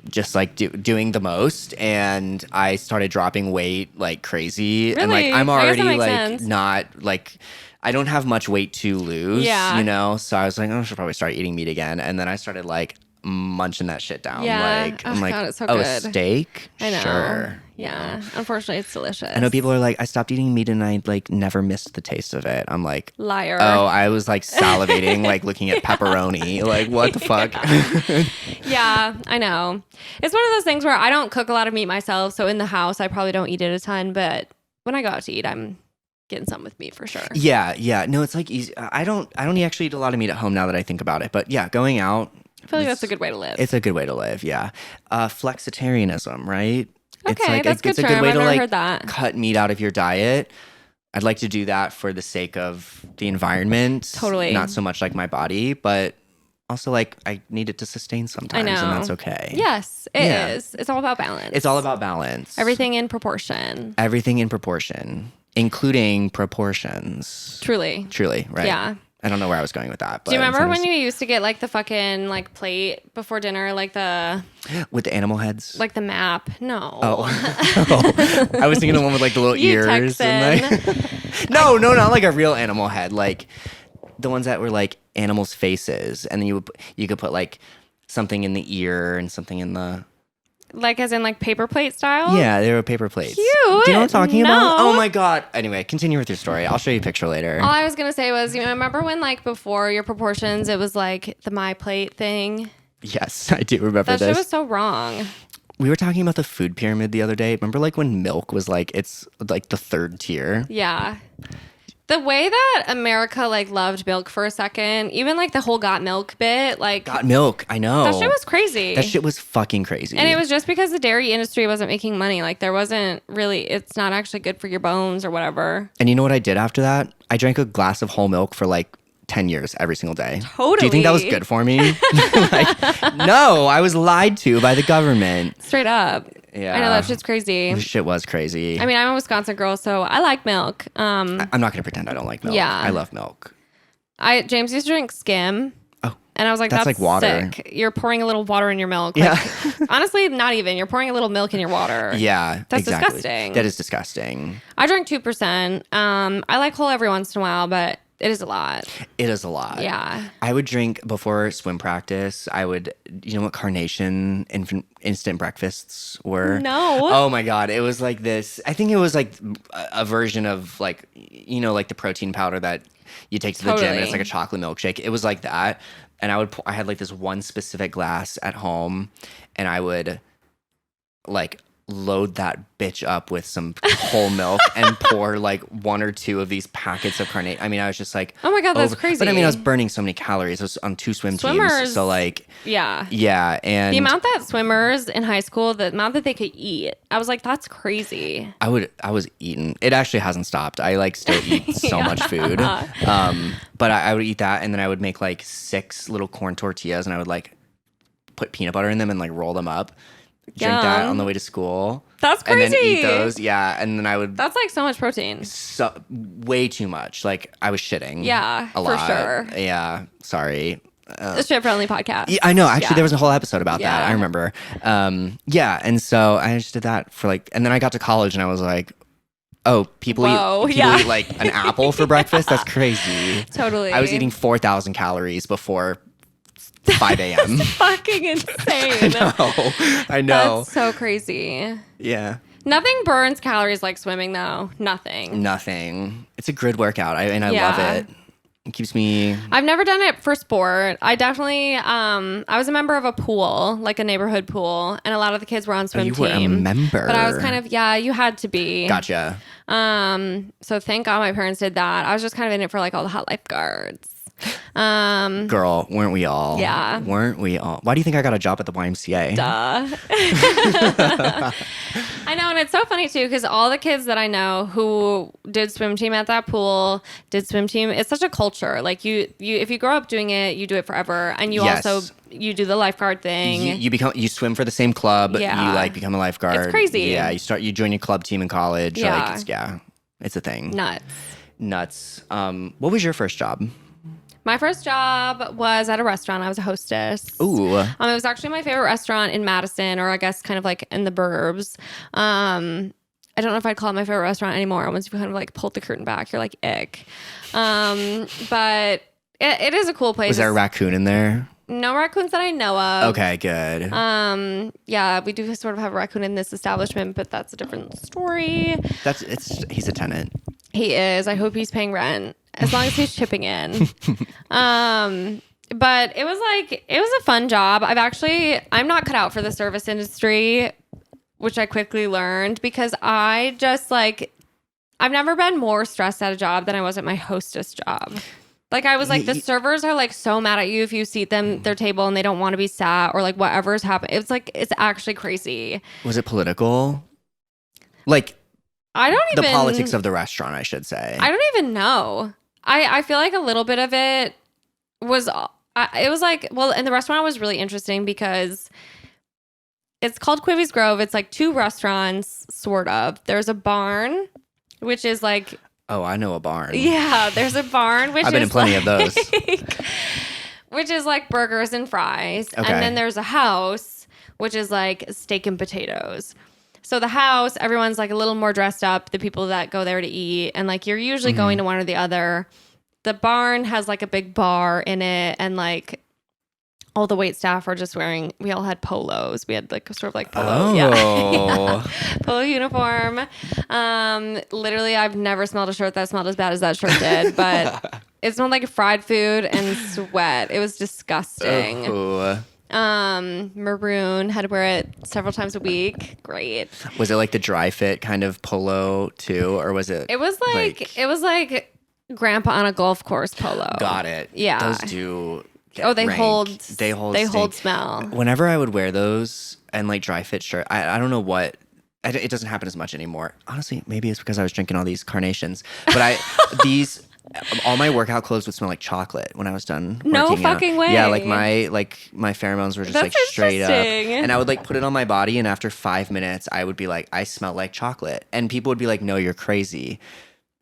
just like doing the most. And I started dropping weight like crazy. And like Really? I'm I guess that already makes like sense. not like I don't have much weight to lose. Yeah. So I was like, I should probably start eating meat again. And then I started like munching that shit down. Yeah. Like Oh, I'm like, God, it's so oh, a good. steak? I know. Sure. Yeah. Unfortunately, it's delicious. I know people are like, I stopped eating meat and I like never missed the taste of it. I'm like, Liar. oh, I was like salivating, like looking at pepperoni. Like, what the fuck? Yeah, I know. It's one of those things where I don't cook a lot of meat myself. So in the house, I probably don't eat it a ton. But when I go out to eat, I'm getting some with meat for sure. Yeah. No, it's like easy. I don't actually eat a lot of meat at home now that I think about it. But yeah, going out. I feel like that's a good way to live. It's a good way to live, yeah. Flexitarianism, right? Okay, that's a good term. It's a good way I've to never like heard that. cut meat out of your diet. I'd like to do that for the sake of the environment. Totally. Not so much like my body, but also like I need it to sustain sometimes, and that's okay. Yes, it is. It's all about balance. It's all about balance. Everything in proportion. Everything in proportion, including proportions. Truly, right? Yeah. I don't know where I was going with that. But do you remember when you used to get like the fucking like plate before dinner, like the with the animal heads, like the map? No. Oh, I was thinking the one with like the little You ears. And like, no, not like a real animal head. Like the ones that were like animals' faces, and then you could put like something in the ear and something in the. Like as in like paper plate style? Yeah, they were paper plates. Cute. Do you know what I'm talking about? No. Oh my god. Anyway, continue with your story. I'll show you a picture later. All I was gonna say was, you remember when like before your proportions, it was like the My Plate thing? Yes, I do remember That this. shit was so wrong. We were talking about the food pyramid the other day. Remember like when milk was like, it's like the third tier? Yeah. The way that America like loved milk for a second, even like the whole got milk bit, like Got milk, I know. that shit was crazy. That shit was fucking crazy. And it was just because the dairy industry wasn't making money. Like there wasn't really, it's not actually good for your bones or whatever. And you know what I did after that? I drank a glass of whole milk for like 10 years every single day. Totally. Do you think that was good for me? Like, no, I was lied to by the government. Straight up. Yeah. I know that shit's crazy. This shit was crazy. I mean, I'm a Wisconsin girl, so I like milk. I'm not going to pretend I don't like milk. Yeah. I love milk. James used to drink skim. Oh. And I was like, That's like water. sick. You're pouring a little water in your milk. Yeah. Like, honestly, not even. You're pouring a little milk in your water. Yeah. That's exactly. disgusting. That is disgusting. I drink 2%. I like whole every once in a while, but it is a lot. It is a lot. Yeah. I would drink before swim practice. you know what Carnation instant breakfasts were? No. Oh my God. It was like this. I think it was like a version of like, you know, like the protein powder that you take to the gym and it's like a chocolate milkshake. It was like that. And I had like this one specific glass at home and I would like load that bitch up with some whole milk and pour like one or two of these packets of Carnation. I mean, I was just like, oh my God, that's crazy. But I mean, I was burning so many calories. I was on 2 swim teams. So like, yeah. And the amount that swimmers in hie school, the amount that they could eat, I was like, that's crazy. I was eating. It actually hasn't stopped. I like still eat so much food. But I would eat that and then I would make like 6 little corn tortillas and I would like put peanut butter in them and like roll them up. Drink that on the way to school. That's crazy. And then eat those. Yeah. And then I would. That's like so much protein. Way too much. Like I was shitting. Yeah. A lot. For sure. Yeah. Sorry. The Shit Friendly podcast. Yeah, I know. Actually, there was a whole episode about that. Yeah. I remember. Yeah. And so I just did that for like. And then I got to college and I was like, oh, people eat like an apple for breakfast? That's crazy. Totally. I was eating 4,000 calories before 5 a.m. That's fucking insane. I know. That's so crazy. Yeah. Nothing burns calories like swimming, though. Nothing. It's a good workout. I love it. It keeps me. I've never done it for sport. I definitely, I was a member of a pool, like a neighborhood pool, and a lot of the kids were on swim you team. were a member. But I was kind of, you had to be. Gotcha. So thank God my parents did that. I was just kind of in it for like all the hot lifeguards. Girl, weren't we all? Yeah. Weren't we all? Why do you think I got a job at the YMCA? Duh. I know, and it's so funny too because all the kids that I know who did swim team at that pool did swim team. It's such a culture. Like you if you grow up doing it, you do it forever, and you also you do the lifeguard thing. You swim for the same club. Yeah. You like become a lifeguard. It's crazy. Yeah, you join your club team in college. Yeah. Like, it's a thing. Nuts. What was your first job? My first job was at a restaurant. I was a hostess. Ooh. It was actually my favorite restaurant in Madison, or I guess kind of like in the burbs. I don't know if I'd call it my favorite restaurant anymore. Once you kind of like pulled the curtain back, you're like, ick. But it is a cool place. Was there a raccoon in there? No raccoons that I know of. Okay, good. Yeah, we do sort of have a raccoon in this establishment, but that's a different story. He's a tenant. He is. I hope he's paying rent as long as he's chipping in. But it was a fun job. I'm not cut out for the service industry, which I quickly learned because I just I've never been more stressed at a job than I was at my hostess job. Like I was like, the servers are like so mad at you if you seat them their table and they don't want to be sat or like whatever's happening. It's like, it's actually crazy. Was it political? Like I don't even... The politics of the restaurant, I should say. I don't even know. I feel like a little bit of it was... It was like... Well, and the restaurant was really interesting because it's called Quivy's Grove. It's like 2 restaurants, sort of. There's a barn, which is like... Oh, I know a barn. Yeah, there's a barn, which I've been in plenty of those. Which is like burgers and fries. Okay. And then there's a house, which is like steak and potatoes. So the house, everyone's like a little more dressed up, the people that go there to eat. And like you're usually going to one or the other. The barn has like a big bar in it. And like all the wait staff are just wearing, we all had polos. We had like sort of like polo. Oh. Yeah. Polo uniform. Literally, I've never smelled a shirt that smelled as bad as that shirt did. But it smelled like fried food and sweat. It was disgusting. Oh. Maroon, had to wear it several times a week. Great. Was it like the dry fit kind of polo too, or was it? It was like grandpa on a golf course polo. Got it. Yeah. Those do. They rank. hold. They hold. They stink. hold smell. Whenever I would wear those and like dry fit shirt, I don't know what. It doesn't happen as much anymore. Honestly, maybe it's because I was drinking all these carnations. But all my workout clothes would smell like chocolate when I was done. No working fucking out. way. Yeah, like my pheromones were just like straight up. And I would like put it on my body, and after 5 minutes, I would be like, I smell like chocolate, and people would be like, No, you're crazy.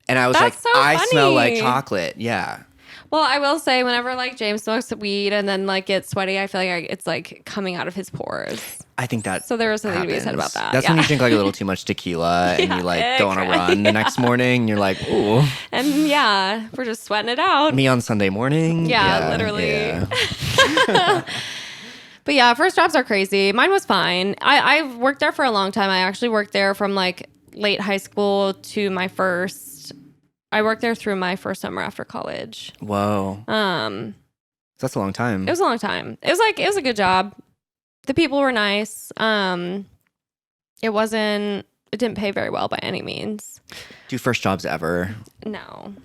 And I was That's like, so I funny. smell like chocolate. Yeah. Well, I will say, whenever like James smokes weed and then like gets sweaty, I feel like it's like coming out of his pores. I think that. So there was something to be said about that. That's when you drink like a little too much tequila and you like go on a run the next morning. And you're like, ooh. And yeah, we're just sweating it out. Me on Sunday morning. Yeah, literally. Yeah. But yeah, first jobs are crazy. Mine was fine. I worked there for a long time. I actually worked there from like late high school to my first. I worked there through my first summer after college. Whoa. That's a long time. It was a long time. It was a good job. The people were nice. It didn't pay very well by any means. Do first jobs ever? No.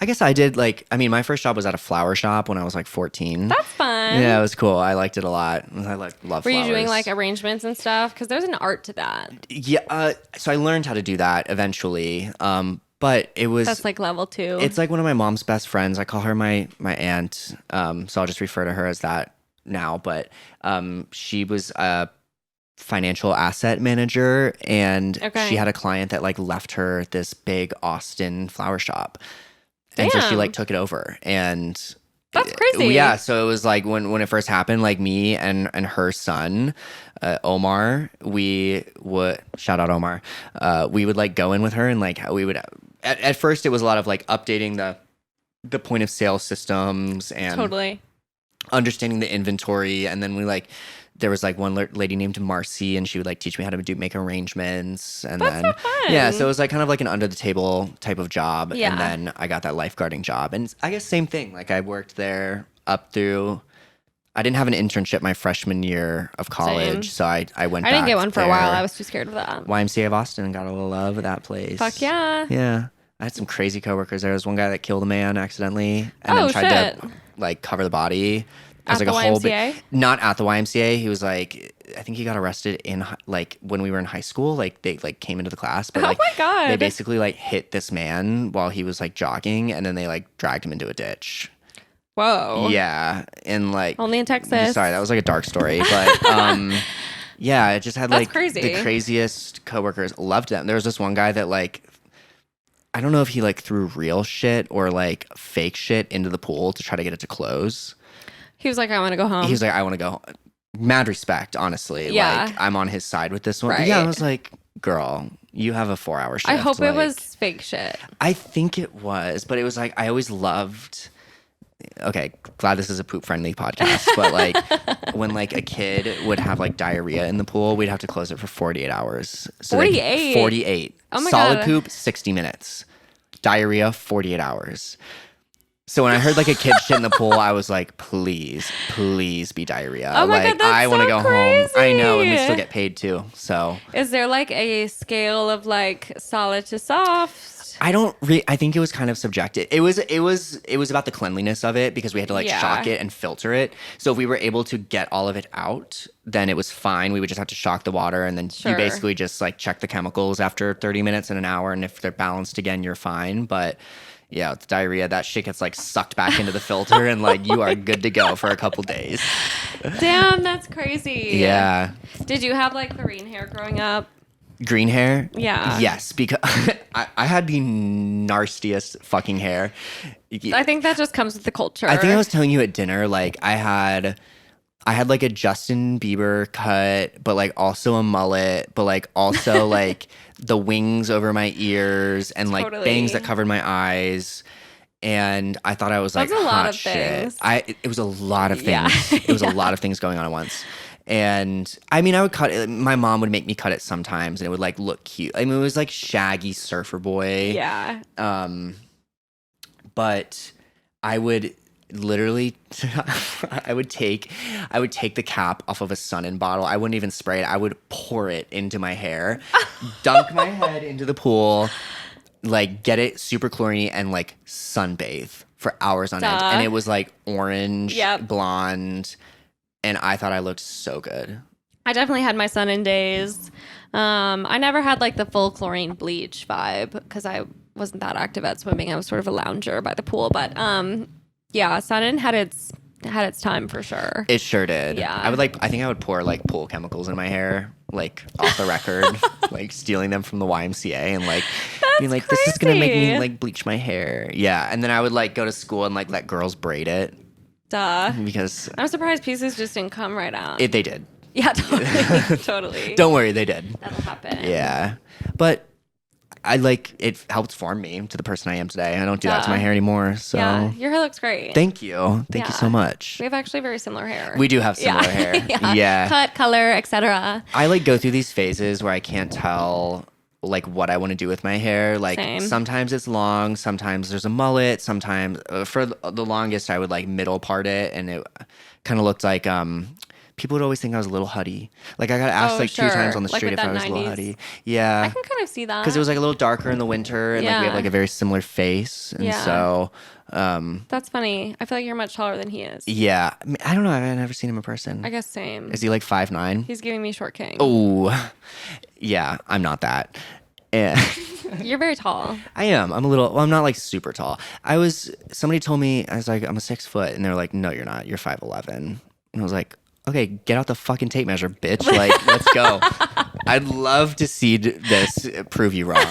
I guess I did my first job was at a flower shop when I was like 14. That's fun. Yeah, it was cool. I liked it a lot. I love flowers. Were you doing like arrangements and stuff? Because there's an art to that. Yeah. So I learned how to do that eventually. But it was... That's like level 2. It's like one of my mom's best friends. I call her my aunt. So I'll just refer to her as that now. But she was a financial asset manager, and she had a client that like left her this big Austin flower shop. And so she like took it over, and that's crazy. Yeah, so it was like when it first happened, like me and her son, Omar, we would shout out Omar. We would like go in with her, and like we would. At first, it was a lot of like updating the point of sale systems and totally understanding the inventory, and then there was like one lady named Marcy, and she would like teach me how to make arrangements, and That's so fun. Yeah, so it was like kind of like an under the table type of job, Yeah. and then I got that lifeguarding job, and I guess same thing. Like I worked there up through. I didn't have an internship my freshman year of college, so I went. I didn't get one for a while. I was was too scared of that. YMCA of Austin and got a little love of that place. Fuck yeah. Yeah. I had some crazy coworkers. There was one guy that killed a man accidentally and then tried to like cover the body. At like the YMCA? Not at the YMCA. He was like, I think he got arrested in like when we were in high school. Like they like came into the class, but like oh my God. they basically like hit this man while he was like jogging, and then they like dragged him into a ditch. Whoa. Yeah, and like only in Texas. Sorry, that was like a dark story, but yeah, it just had That's like crazy. The craziest coworkers. Loved them. There was this one guy that like. I don't know if he like threw real shit or like fake shit into the pool to try to get it to close. He was like, I want to go home. He was like, I want to go home. Mad respect, honestly. Yeah. Like, I'm on his side with this one. Right. But yeah, I was like, girl, you have a 4-hour shift. I hope like, it was fake shit. I think it was, but it was like, I always loved okay, glad this is a poop friendly podcast, but like when like a kid would have like diarrhea in the pool, we'd have to close it for 48 hours. So 48? 48. Oh my Solid God. poop, 60 minutes. Diarrhea, 48 hours. So when I heard like a kid shit in the pool, I was like, please be diarrhea. Oh my like God, that's I want to so go home. I know, and we crazy. still get paid too. So Is there like a scale of like solid to soft? I think it was kind of subjective. It was about the cleanliness of it because we had to like Yeah. shock it and filter it. So if we were able to get all of it out, then it was fine. We would just have to shock the water, and then Sure. you basically just like check the chemicals after 30 minutes and an hour, and if they're balanced again, you're fine. But yeah, with diarrhea, that shit gets like sucked back into the filter, and like you are good to go for a couple days. Damn, that's crazy. Yeah. Did you have like chlorine hair growing up? Green hair? Yeah. Yes, because I had the nastiest fucking hair. I think that just comes with the culture. I think I was telling you at dinner, like I had like a Justin Bieber cut, but like also a mullet, but like also like the wings over my ears and like Totally. bangs that covered my eyes. And I thought I was like That's a lot hot of shit. things. It was a lot of things. Yeah. It was a lot of things going on at once. And I mean, I would cut it. My mom would make me cut it sometimes, and it would like look cute. I mean, it was like shaggy surfer boy. Yeah. But I would literally, I would take the cap off of a Sun-In bottle. I wouldn't even spray it. I would pour it into my hair, dunk my head into the pool, like get it super chlorine, and like sunbathe for hours on end. Duh. And it was like orange, Yep. blonde. And I thought I looked so good. I definitely had my Sun-In days. I never had like the full chlorine bleach vibe because I wasn't that active at swimming. I was sort of a lounger by the pool, but yeah, Sun-In had its time for sure. It sure did. Yeah. I think I would pour like pool chemicals in my hair, like off the record, like stealing them from the YMCA and like being like, this is going to make me crazy. like bleach my hair. Yeah. And then I would like go to school and like let girls braid it Duh. because I'm surprised pieces just didn't come right out. they did. Yeah, totally. Totally. Don't worry, they did. That'll happen. Yeah. But I like it helped form me to the person I am today. I don't do that to Duh. my hair anymore. So Yeah, your hair looks great. thank you. Thank you Yeah. so much. We have actually very similar hair. We do have similar hair. Yeah. Cut, color, etc. I like go through these phases where I can't tell like what I want to do with my hair. Like Same. sometimes it's long, sometimes there's a mullet, sometimes for the longest I would like middle part it, and it kind of looked like people would always think I was a little hutty. Like I got asked Oh, like sure. 2 times on the Like street with if I that was a little 90s. hutty. I Yeah. can kind of see that. Because it was like a little darker in the winter, and like we Yeah. have like a very similar face, and Yeah. so That's funny. I feel like you're much taller than he is. yeah. I mean, I don't know. I've never seen him in person. I guess same. Is he like 5'9"? He's giving me short king. Oh, yeah. I'm not that. And You're very tall. I am. I'm a little. Well, I'm not like super tall. Somebody told me I was like I'm a 6 foot, and they're like, no, you're not. You're 5'11". And I was like, okay, get out the fucking tape measure, bitch. Like, let's go. I'd love to see this prove you wrong.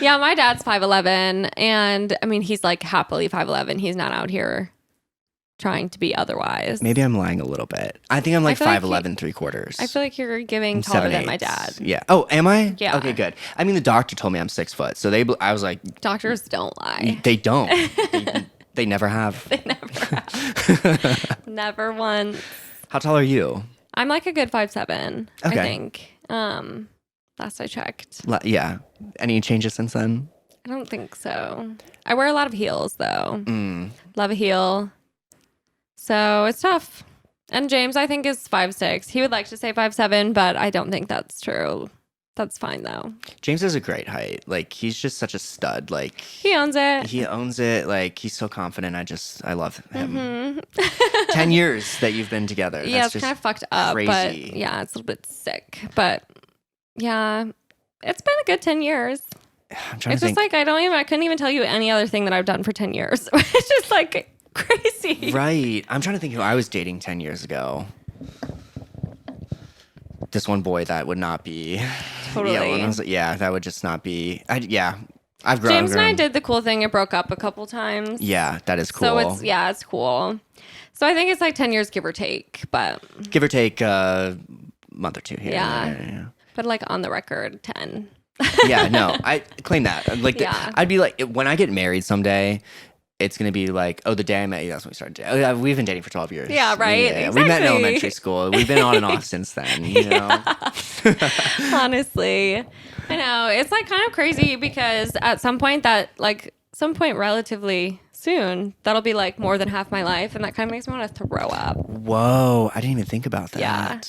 Yeah, my dad's 5'11", and I mean he's like happily 5'11". He's not out here trying to be otherwise. Maybe I'm lying a little bit. I think I'm like feel like 5'11", 3/4. I feel like you're giving taller than my dad. Yeah. Oh, am I? Yeah. Okay, good. I mean, the doctor told me I'm 6 foot, so I was like, Doctors don't lie. they don't. They never have. They never have. Never once. How tall are you? I'm like a good 5'7", I Okay. think. Last I checked. Yeah. Any changes since then? I don't think so. I wear a lot of heels though. Mm. Love a heel. So it's tough. And James, I think, is 5'6". He would like to say 5'7", but I don't think that's true. That's fine though. James is a great height. Like, he's just such a stud. Like, He owns it. he owns it. Like, he's so confident. I love him. Mhm. 10 years that you've been together. Yeah, That's it's kind of fucked up, crazy. but yeah, it's a little bit sick. But yeah, it's been a good 10 years. I'm trying It's to just think. like I couldn't even tell you any other thing that I've done for 10 years. It's just like crazy. Right. I'm trying to think who I was dating 10 years ago. This one boy that would not be. Totally. Yeah, that would just not be. I've grown. James and I did the cool thing. It broke up a couple times. Yeah, that is cool. So it's cool. So I think it's like 10 years, give or take, but Give or take a month or two here. Yeah. but like on the record, 10. Yeah, no, I claim that. Like, Yeah. I'd be like, when I get married someday, it's going to be like, oh, the day I met you, that's when we started dating. Oh, yeah, we've been dating for 12 years. Yeah, right? Yeah, we met in Exactly. elementary school. We've been on and off since then, you know? Honestly, I know it's like kind of crazy because at some point relatively soon, that'll be like more than half my life, and that kind of makes me want to throw up. Whoa, I didn't even think about that. Yeah.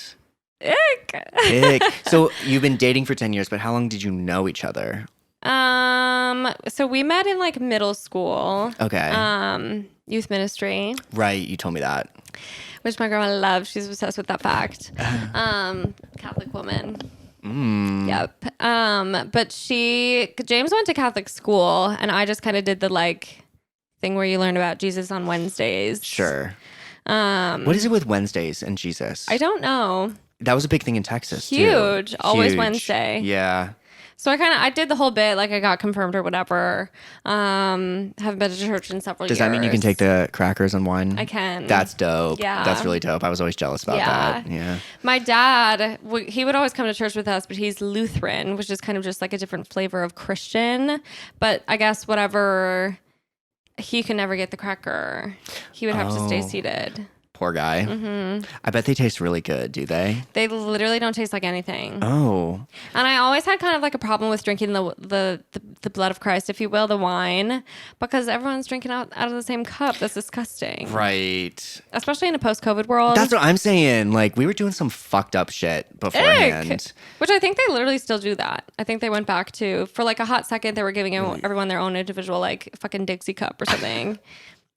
Ick. Ick. So you've been dating for 10 years, but how long did you know each other? So we met in like middle school. Okay. Youth ministry. Right, you told me that. Which my grandma loves. She's obsessed with that fact. Catholic woman. Yep. But James went to Catholic school, and I just kind of did the like thing where you learn about Jesus on Wednesdays. Sure. What is it with Wednesdays and Jesus? I don't know. That was a big thing in Texas, Huge. too. Always Huge. Wednesday. Yeah. So I did the whole bit, like I got confirmed or whatever. Haven't been to church in several years. Does that mean you can take the crackers and wine? I can. That's dope. Yeah. That's really dope. I was always jealous about that. Yeah. My dad, he would always come to church with us, but he's Lutheran, which is kind of just like a different flavor of Christian. But I guess whatever, he could never get the cracker. He would have to stay seated. Poor guy. I bet they taste really good, do they? They literally don't taste like anything. Oh. And I always had kind of like a problem with drinking the blood of Christ, if you will, the wine, because everyone's drinking out of the same cup. That's disgusting. Right. Especially in a post-COVID world. That's what I'm saying. Like, we were doing some fucked up shit beforehand. Ick. Which I think they literally still do that. I think they went back to, for like a hot second, they were giving everyone their own individual like fucking Dixie cup or something.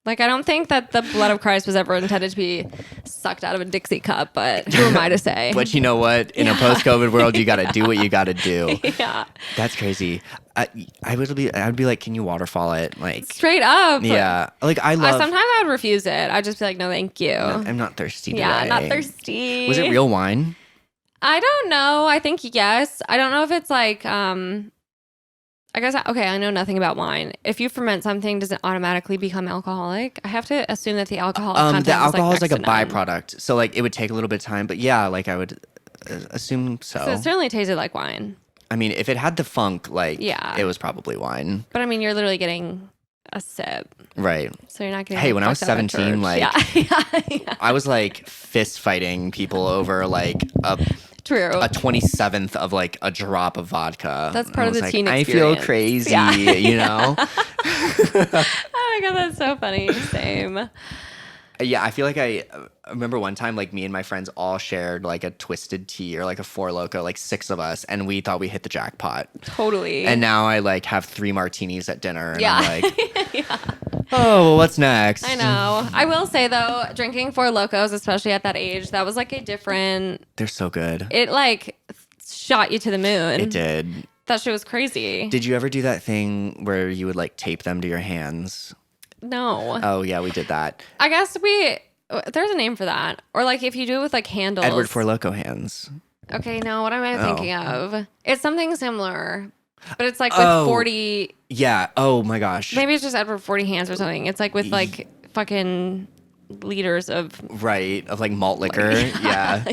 Like, I don't think that the blood of Christ was ever intended to be sucked out of a Dixie cup, but who am I to say? But you know what? In a post-COVID world, you got to do what you got to do. Yeah. That's crazy. I would be like, can you waterfall it? Like, Straight up. yeah. Like, I love. Sometimes I would refuse it. I'd just be like, no, thank you. I'm not thirsty today. Yeah, not thirsty. Was it real wine? I don't know. I think yes. I don't know if it's like, I guess, okay, I know nothing about wine. If you ferment something, does it automatically become alcoholic? I have to assume that the alcohol content the alcohol is like a next to none. byproduct. So, like, it would take a little bit of time. But yeah, like, I would assume so. So it certainly tasted like wine. I mean, if it had the funk, like, Yeah. it was probably wine. But I mean, you're literally getting a sip. Right. So you're not getting Hey, when I was fucked up at 17, church. like, yeah. I was like fist fighting people over like True. a 27th of like a drop of vodka. That's part I of was the like, teen I feel experience. crazy, Yeah. you know? Oh my God, that's so funny. Same. Yeah, I feel like I remember one time, like me and my friends all shared like a twisted tea or like a Four Loko, like 6 of us, and we thought we hit the jackpot. Totally. And now I like have 3 martinis at dinner, and Yeah. I'm like, Yeah. oh, well, what's next? I know. I will say though, drinking Four Locos, especially at that age, that was like a different. They're so good. It like shot you to the moon. It did. That shit was crazy. Did you ever do that thing where you would like tape them to your hands? No. Oh yeah, we did that. I guess there's a name for that. Or like if you do it with like handles. Edward Four Loko hands. Okay, no, what am I Oh. thinking of? It's something similar. But it's like with Oh. 40. Yeah. Oh my gosh. Maybe it's just Edward 40 hands or something. It's like with like fucking liters of. Right. Of like malt liquor. Yeah.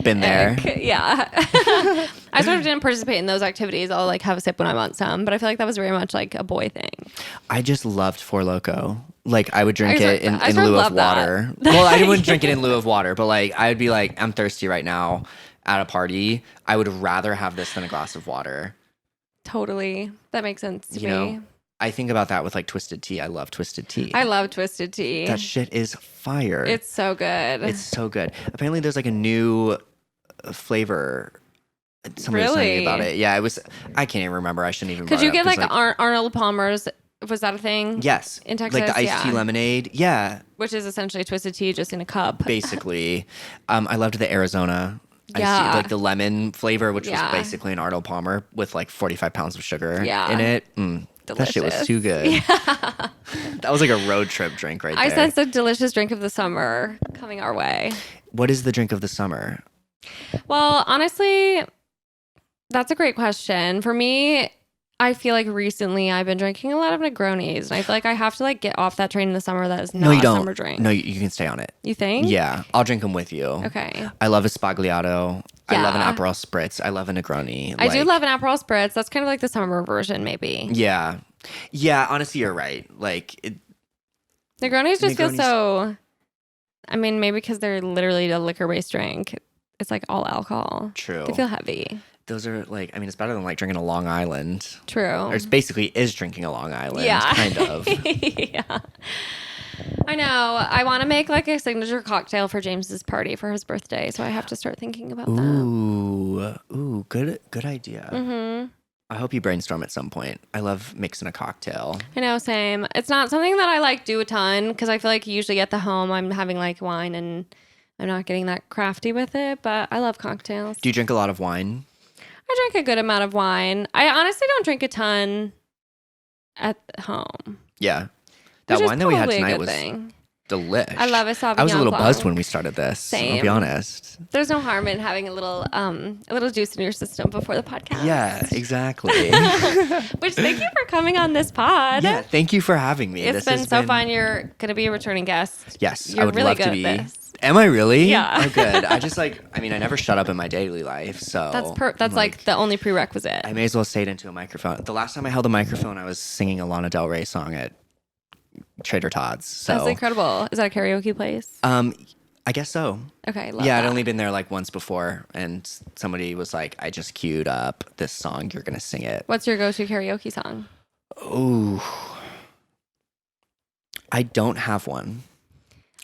Been there. Yeah. I sort of didn't participate in those activities. I'll like have a sip when I want some, but I feel like that was very much like a boy thing. I just loved Four Loko. Like I would drink I it in sort of lieu of love that. water. Well, I wouldn't drink it in lieu of water, but like I would be like, I'm thirsty right now at a party. I would rather have this than a glass of water. Totally. That makes sense to You me. know? I think about that with like twisted tea. I love twisted tea. I love twisted tea. That shit is fire. It's so good. It's so good. Apparently, there's like a new flavor. Somebody was telling me Really? about it. Yeah, it was. I can't even remember. I shouldn't even. Could brought you it up get 'cause, like Arnold Palmer's? Was that a thing? Yes, In Texas, like the iced tea yeah. lemonade. Yeah, Which is essentially twisted tea just in a cup. basically. I loved the Arizona. Yeah. Like the lemon flavor, which Yeah. was basically an Arnold Palmer with like 45 pounds of sugar Yeah. in it. That shit was Delicious. too good. That was like a road trip drink right I there. sense a delicious drink of the summer coming our way. What is the drink of the summer? Well, honestly, that's a great question. For me, I feel like recently I've been drinking a lot of Negronis, and I feel like I have to like get off that train in the summer. That is not No, you a don't. summer drink. No, you can stay on it. You think? Yeah, I'll drink them with you. Okay. I love a Spagliato. I love an Yeah. Aperol Spritz. I love a Negroni. I do Like, love an Aperol Spritz. That's kind of like the summer version, maybe. Yeah. Yeah, honestly, you're right. Like, Negronis just feel Negronis- so. I mean, maybe because they're literally a liquor-based drink. It's like all alcohol. True. They feel heavy. Those are like, I mean, it's better than like drinking a Long Island. True. Or it's basically is drinking a Long Island. Yeah. Kind of. Yeah. I know. I want to make like a signature cocktail for James's party for his birthday, so I have to start thinking about that. Ooh, good idea. Mm-hmm. I hope you brainstorm at some point. I love mixing a cocktail. I know, same. It's not something that I like do a ton because I feel like usually at the home I'm having like wine and I'm not getting that crafty with it, but I love cocktails. Do you drink a lot of wine? I drink a good amount of wine. I honestly don't drink a ton at home. Yeah. That which is wine that we had probably a tonight good was thing. delish. I love a Sauvignon I was a little Blanc. buzzed when we started this. I'll Same. be honest. There's no harm in having a little juice in your system before the podcast. Yeah, exactly. Which thank you for coming on this pod. Yeah, thank you for having me. It's been so fun. You're going to be a returning guest. Yes, You're I would really love good to at be. this. Am I really? Yeah. Oh, good. I mean, I never shut up in my daily life, so That's like the only prerequisite. I may as well say it into a microphone. The last time I held a microphone, I was singing a Lana Del Rey song at Trader Todd's. So That's incredible. Is that a karaoke place? I guess so. Okay, love Yeah, that. I'd only been there like once before, and somebody was like, "I just queued up this song. You're gonna sing it." What's your go-to karaoke song? Ooh, I don't have one.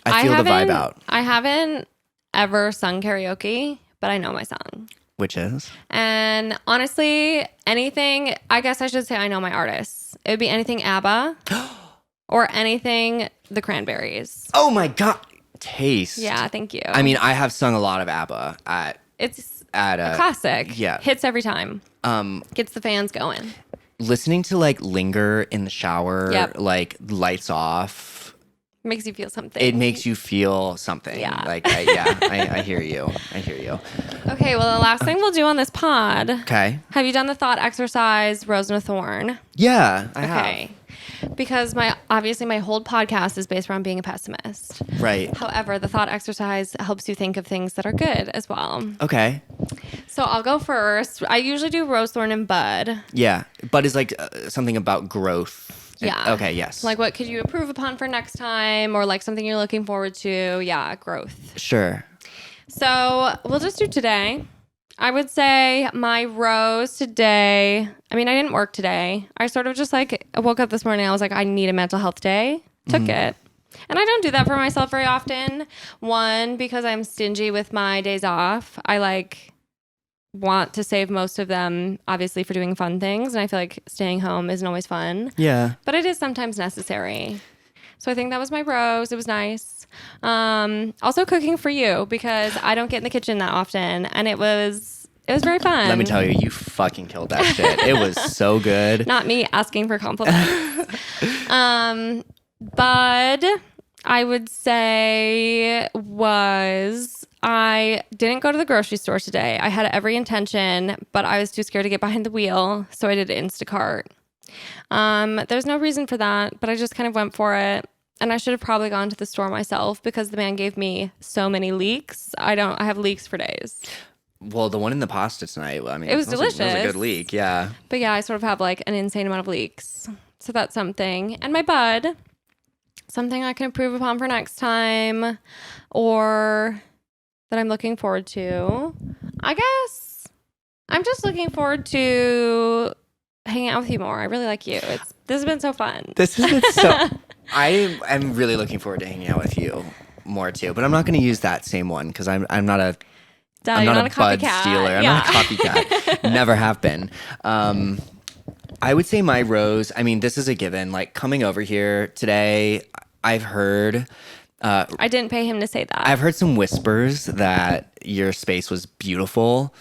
I feel the vibe out, I haven't ever sung karaoke, but I know my song. which is And honestly, anything, I guess I should say I know my artists. It would be anything ABBA or anything The Cranberries. oh my god, taste. Yeah, thank you. I mean, I have sung a lot of ABBA it's at a classic. yeah. Hits every time. Gets the fans going. Listening to like Linger in the shower, Yep. like lights off. Makes you feel something. It makes you feel something. Yeah. Like, I hear you. I hear you. Okay, well, the last thing we'll do on this pod. Okay. Have you done the thought exercise, Rose and a Thorn? Yeah, I Okay. Because obviously my whole podcast is based around being a pessimist. have. Right. However, the thought exercise helps you think of things that are good as well. Okay. So I'll go first. I usually do Rose, Thorn, and Bud. Yeah. But it's like something about growth. Yeah. Okay, yes. Like, what could you improve upon for next time? Or like something you're looking forward to? Yeah, growth. Sure. So we'll just do today. I would say my rose today. I mean, I didn't work today. I sort of just like I woke up this morning. I was like, I need a mental health day. Took it. And I don't do that for myself very often. One, because I'm stingy with my days off. I like want to save most of them, obviously, for doing fun things. And I feel like staying home isn't always fun. Yeah. But it is sometimes necessary. So I think that was my rose. It was nice. Also cooking for you because I don't get in the kitchen that often. And it was very fun. Let me tell you, you fucking killed that shit. It was so good. Not me asking for compliments. Bud, I would say I didn't go to the grocery store today. I had every intention, but I was too scared to get behind the wheel. So I did Instacart. There's no reason for that, but I just kind of went for it. And I should have probably gone to the store myself because the man gave me so many leeks. I have leeks for days. Well, the one in the pasta tonight, I mean, It was that was a delicious. good leak, yeah. But yeah, I sort of have like an insane amount of leeks. So that's something. And my bud, something I can improve upon for next time or that I'm looking forward to. I guess I'm just looking forward to hanging out with you more. I really like you. This has been so fun. This has been so... I am really looking forward to hanging out with you more too, but I'm not going to use that same one because I'm not a... I'm You're not a bud copycat. stealer. I'm not a copycat. Never have been. I would say my rose, I mean, this is a given. Like coming over here today, I've heard... I didn't pay him to say that. I've heard some whispers that your space was beautiful,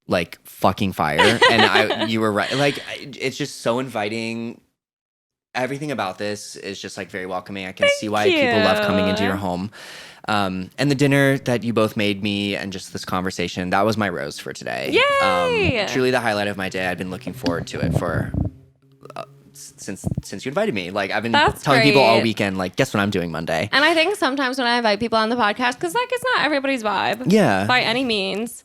like fucking fire. And you were right. Like, it's just so inviting. Everything about this is just like very welcoming. I can see why people love coming into your home. And the dinner that you both made me and just this conversation, that was my rose for today. Yay! Truly the highlight of my day. I've been looking forward to it for since you invited me. Like I've been telling people all weekend, like, guess what I'm doing Monday. And I think sometimes when I invite people on the podcast, because like it's not everybody's vibe. Yeah. By any means.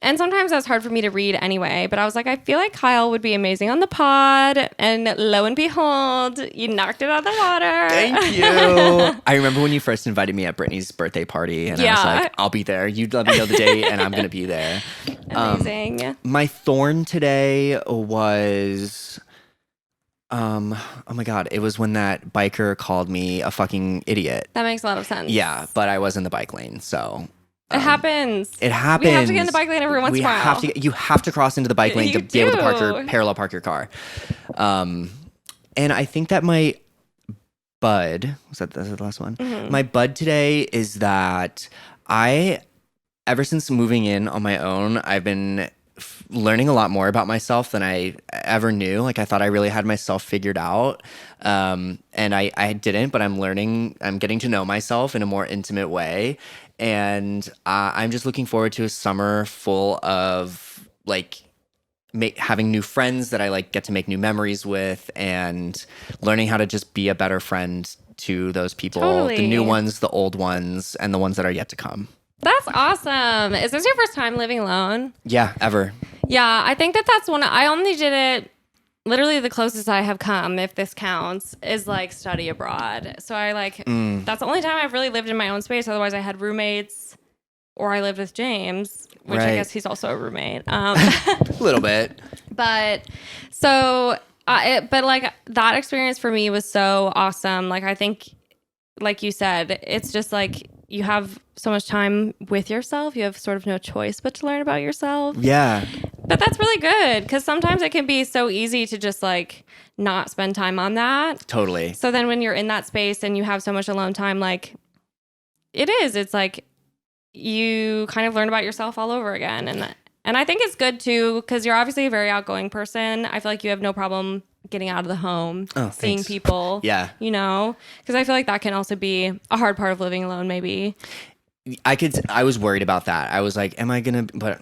And sometimes that's hard for me to read anyway. But I was like, I feel like Kyle would be amazing on the pod. And lo and behold, you knocked it out of the water. Thank you. I remember when you first invited me at Brittany's birthday party, and I was like, I'll be there. You let me know the date, and I'm going to be there. Amazing. My thorn today was... oh my God, it was when that biker called me a fucking idiot. That makes a lot of sense. Yeah, but I was in the bike lane, so... It happens. It happens. We have to get in the bike lane every once in a while. You have to cross into the bike lane to be able to parallel park your car. And I think that my bud, was that the last one? Mm-hmm. My bud today is that ever since moving in on my own, I've been learning a lot more about myself than I ever knew. Like I thought I really had myself figured out. And I didn't, but I'm getting to know myself in a more intimate way. And I'm just looking forward to a summer full of like having new friends that I like get to make new memories with, and learning how to just be a better friend to those people, Totally. The new ones, the old ones, and the ones that are yet to come. That's awesome. Is this your first time living alone? Yeah, ever. Yeah, I think that's one. I only did it. Literally the closest I have come, if this counts, is like study abroad. So I that's the only time I've really lived in my own space. Otherwise I had roommates, or I lived with James, which I guess he's also a roommate. A little bit. But so, but like that experience for me was so awesome. Like I think, like you said, it's just like you have so much time with yourself. You have sort of no choice but to learn about yourself. Yeah. But that's really good, because sometimes it can be so easy to just like not spend time on that. Totally. So then when you're in that space and you have so much alone time, like it's like you kind of learn about yourself all over again. And I think it's good too, because you're obviously a very outgoing person. I feel like you have no problem getting out of the home, seeing thanks. people. Yeah. You know, because I feel like that can also be a hard part of living alone, maybe. I was worried about that. I was like, am I going to, but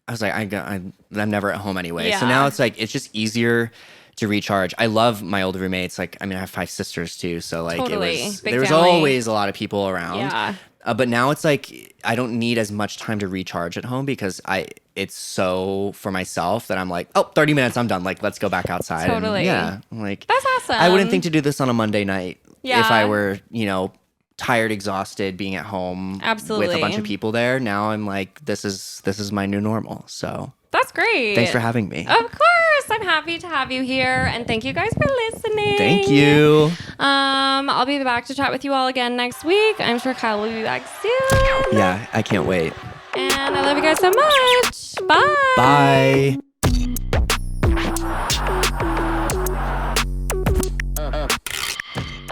I was like, I'm never at home anyway. Yeah. So now it's like, it's just easier to recharge. I love my old roommates. Like, I mean, I have 5 sisters too. So like Totally. there was family. always a lot of people around. Yeah. But now it's like, I don't need as much time to recharge at home, because it's so for myself that I'm like, 30 minutes, I'm done. Like, let's go back outside. Totally. And I'm like, That's awesome. I wouldn't think to do this on a Monday night Yeah. if I were, tired, exhausted, being at home Absolutely. with a bunch of people there. Now I'm like, this is my new normal. So That's great. thanks for having me. Of course. I'm happy to have you here. And thank you guys for listening. Thank you. I'll be back to chat with you all again next week. I'm sure Kyle will be back soon. Yeah, I can't wait. And I love you guys so much. Bye. Bye.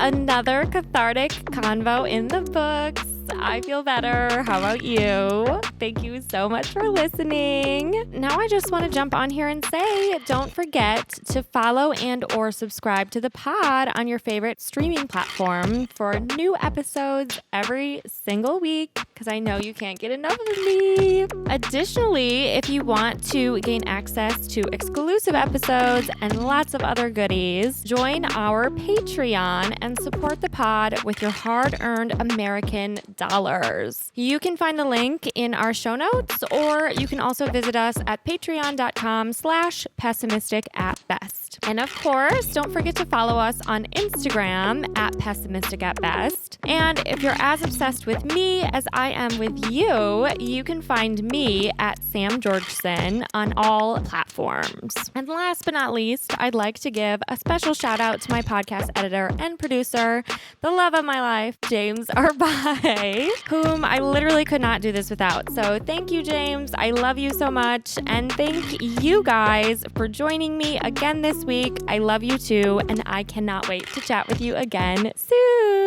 Another cathartic convo in the books. I feel better. How about you? Thank you so much for listening. Now I just want to jump on here and say, don't forget to follow and or subscribe to the pod on your favorite streaming platform for new episodes every single week, because I know you can't get enough of me. Additionally, if you want to gain access to exclusive episodes and lots of other goodies, join our Patreon and support the pod with your hard-earned American dollars. You can find the link in our show notes, or you can also visit us at patreon.com/pessimistic at best. And of course, don't forget to follow us on Instagram at pessimistic at best. And if you're as obsessed with me as I am with you, you can find me at Sam Georgeson on all platforms. And last but not least, I'd like to give a special shout out to my podcast editor and producer, the love of my life, James Arbai, whom I literally could not do this without. So thank you, James. I love you so much. And thank you guys for joining me again this week. I love you too. And I cannot wait to chat with you again soon.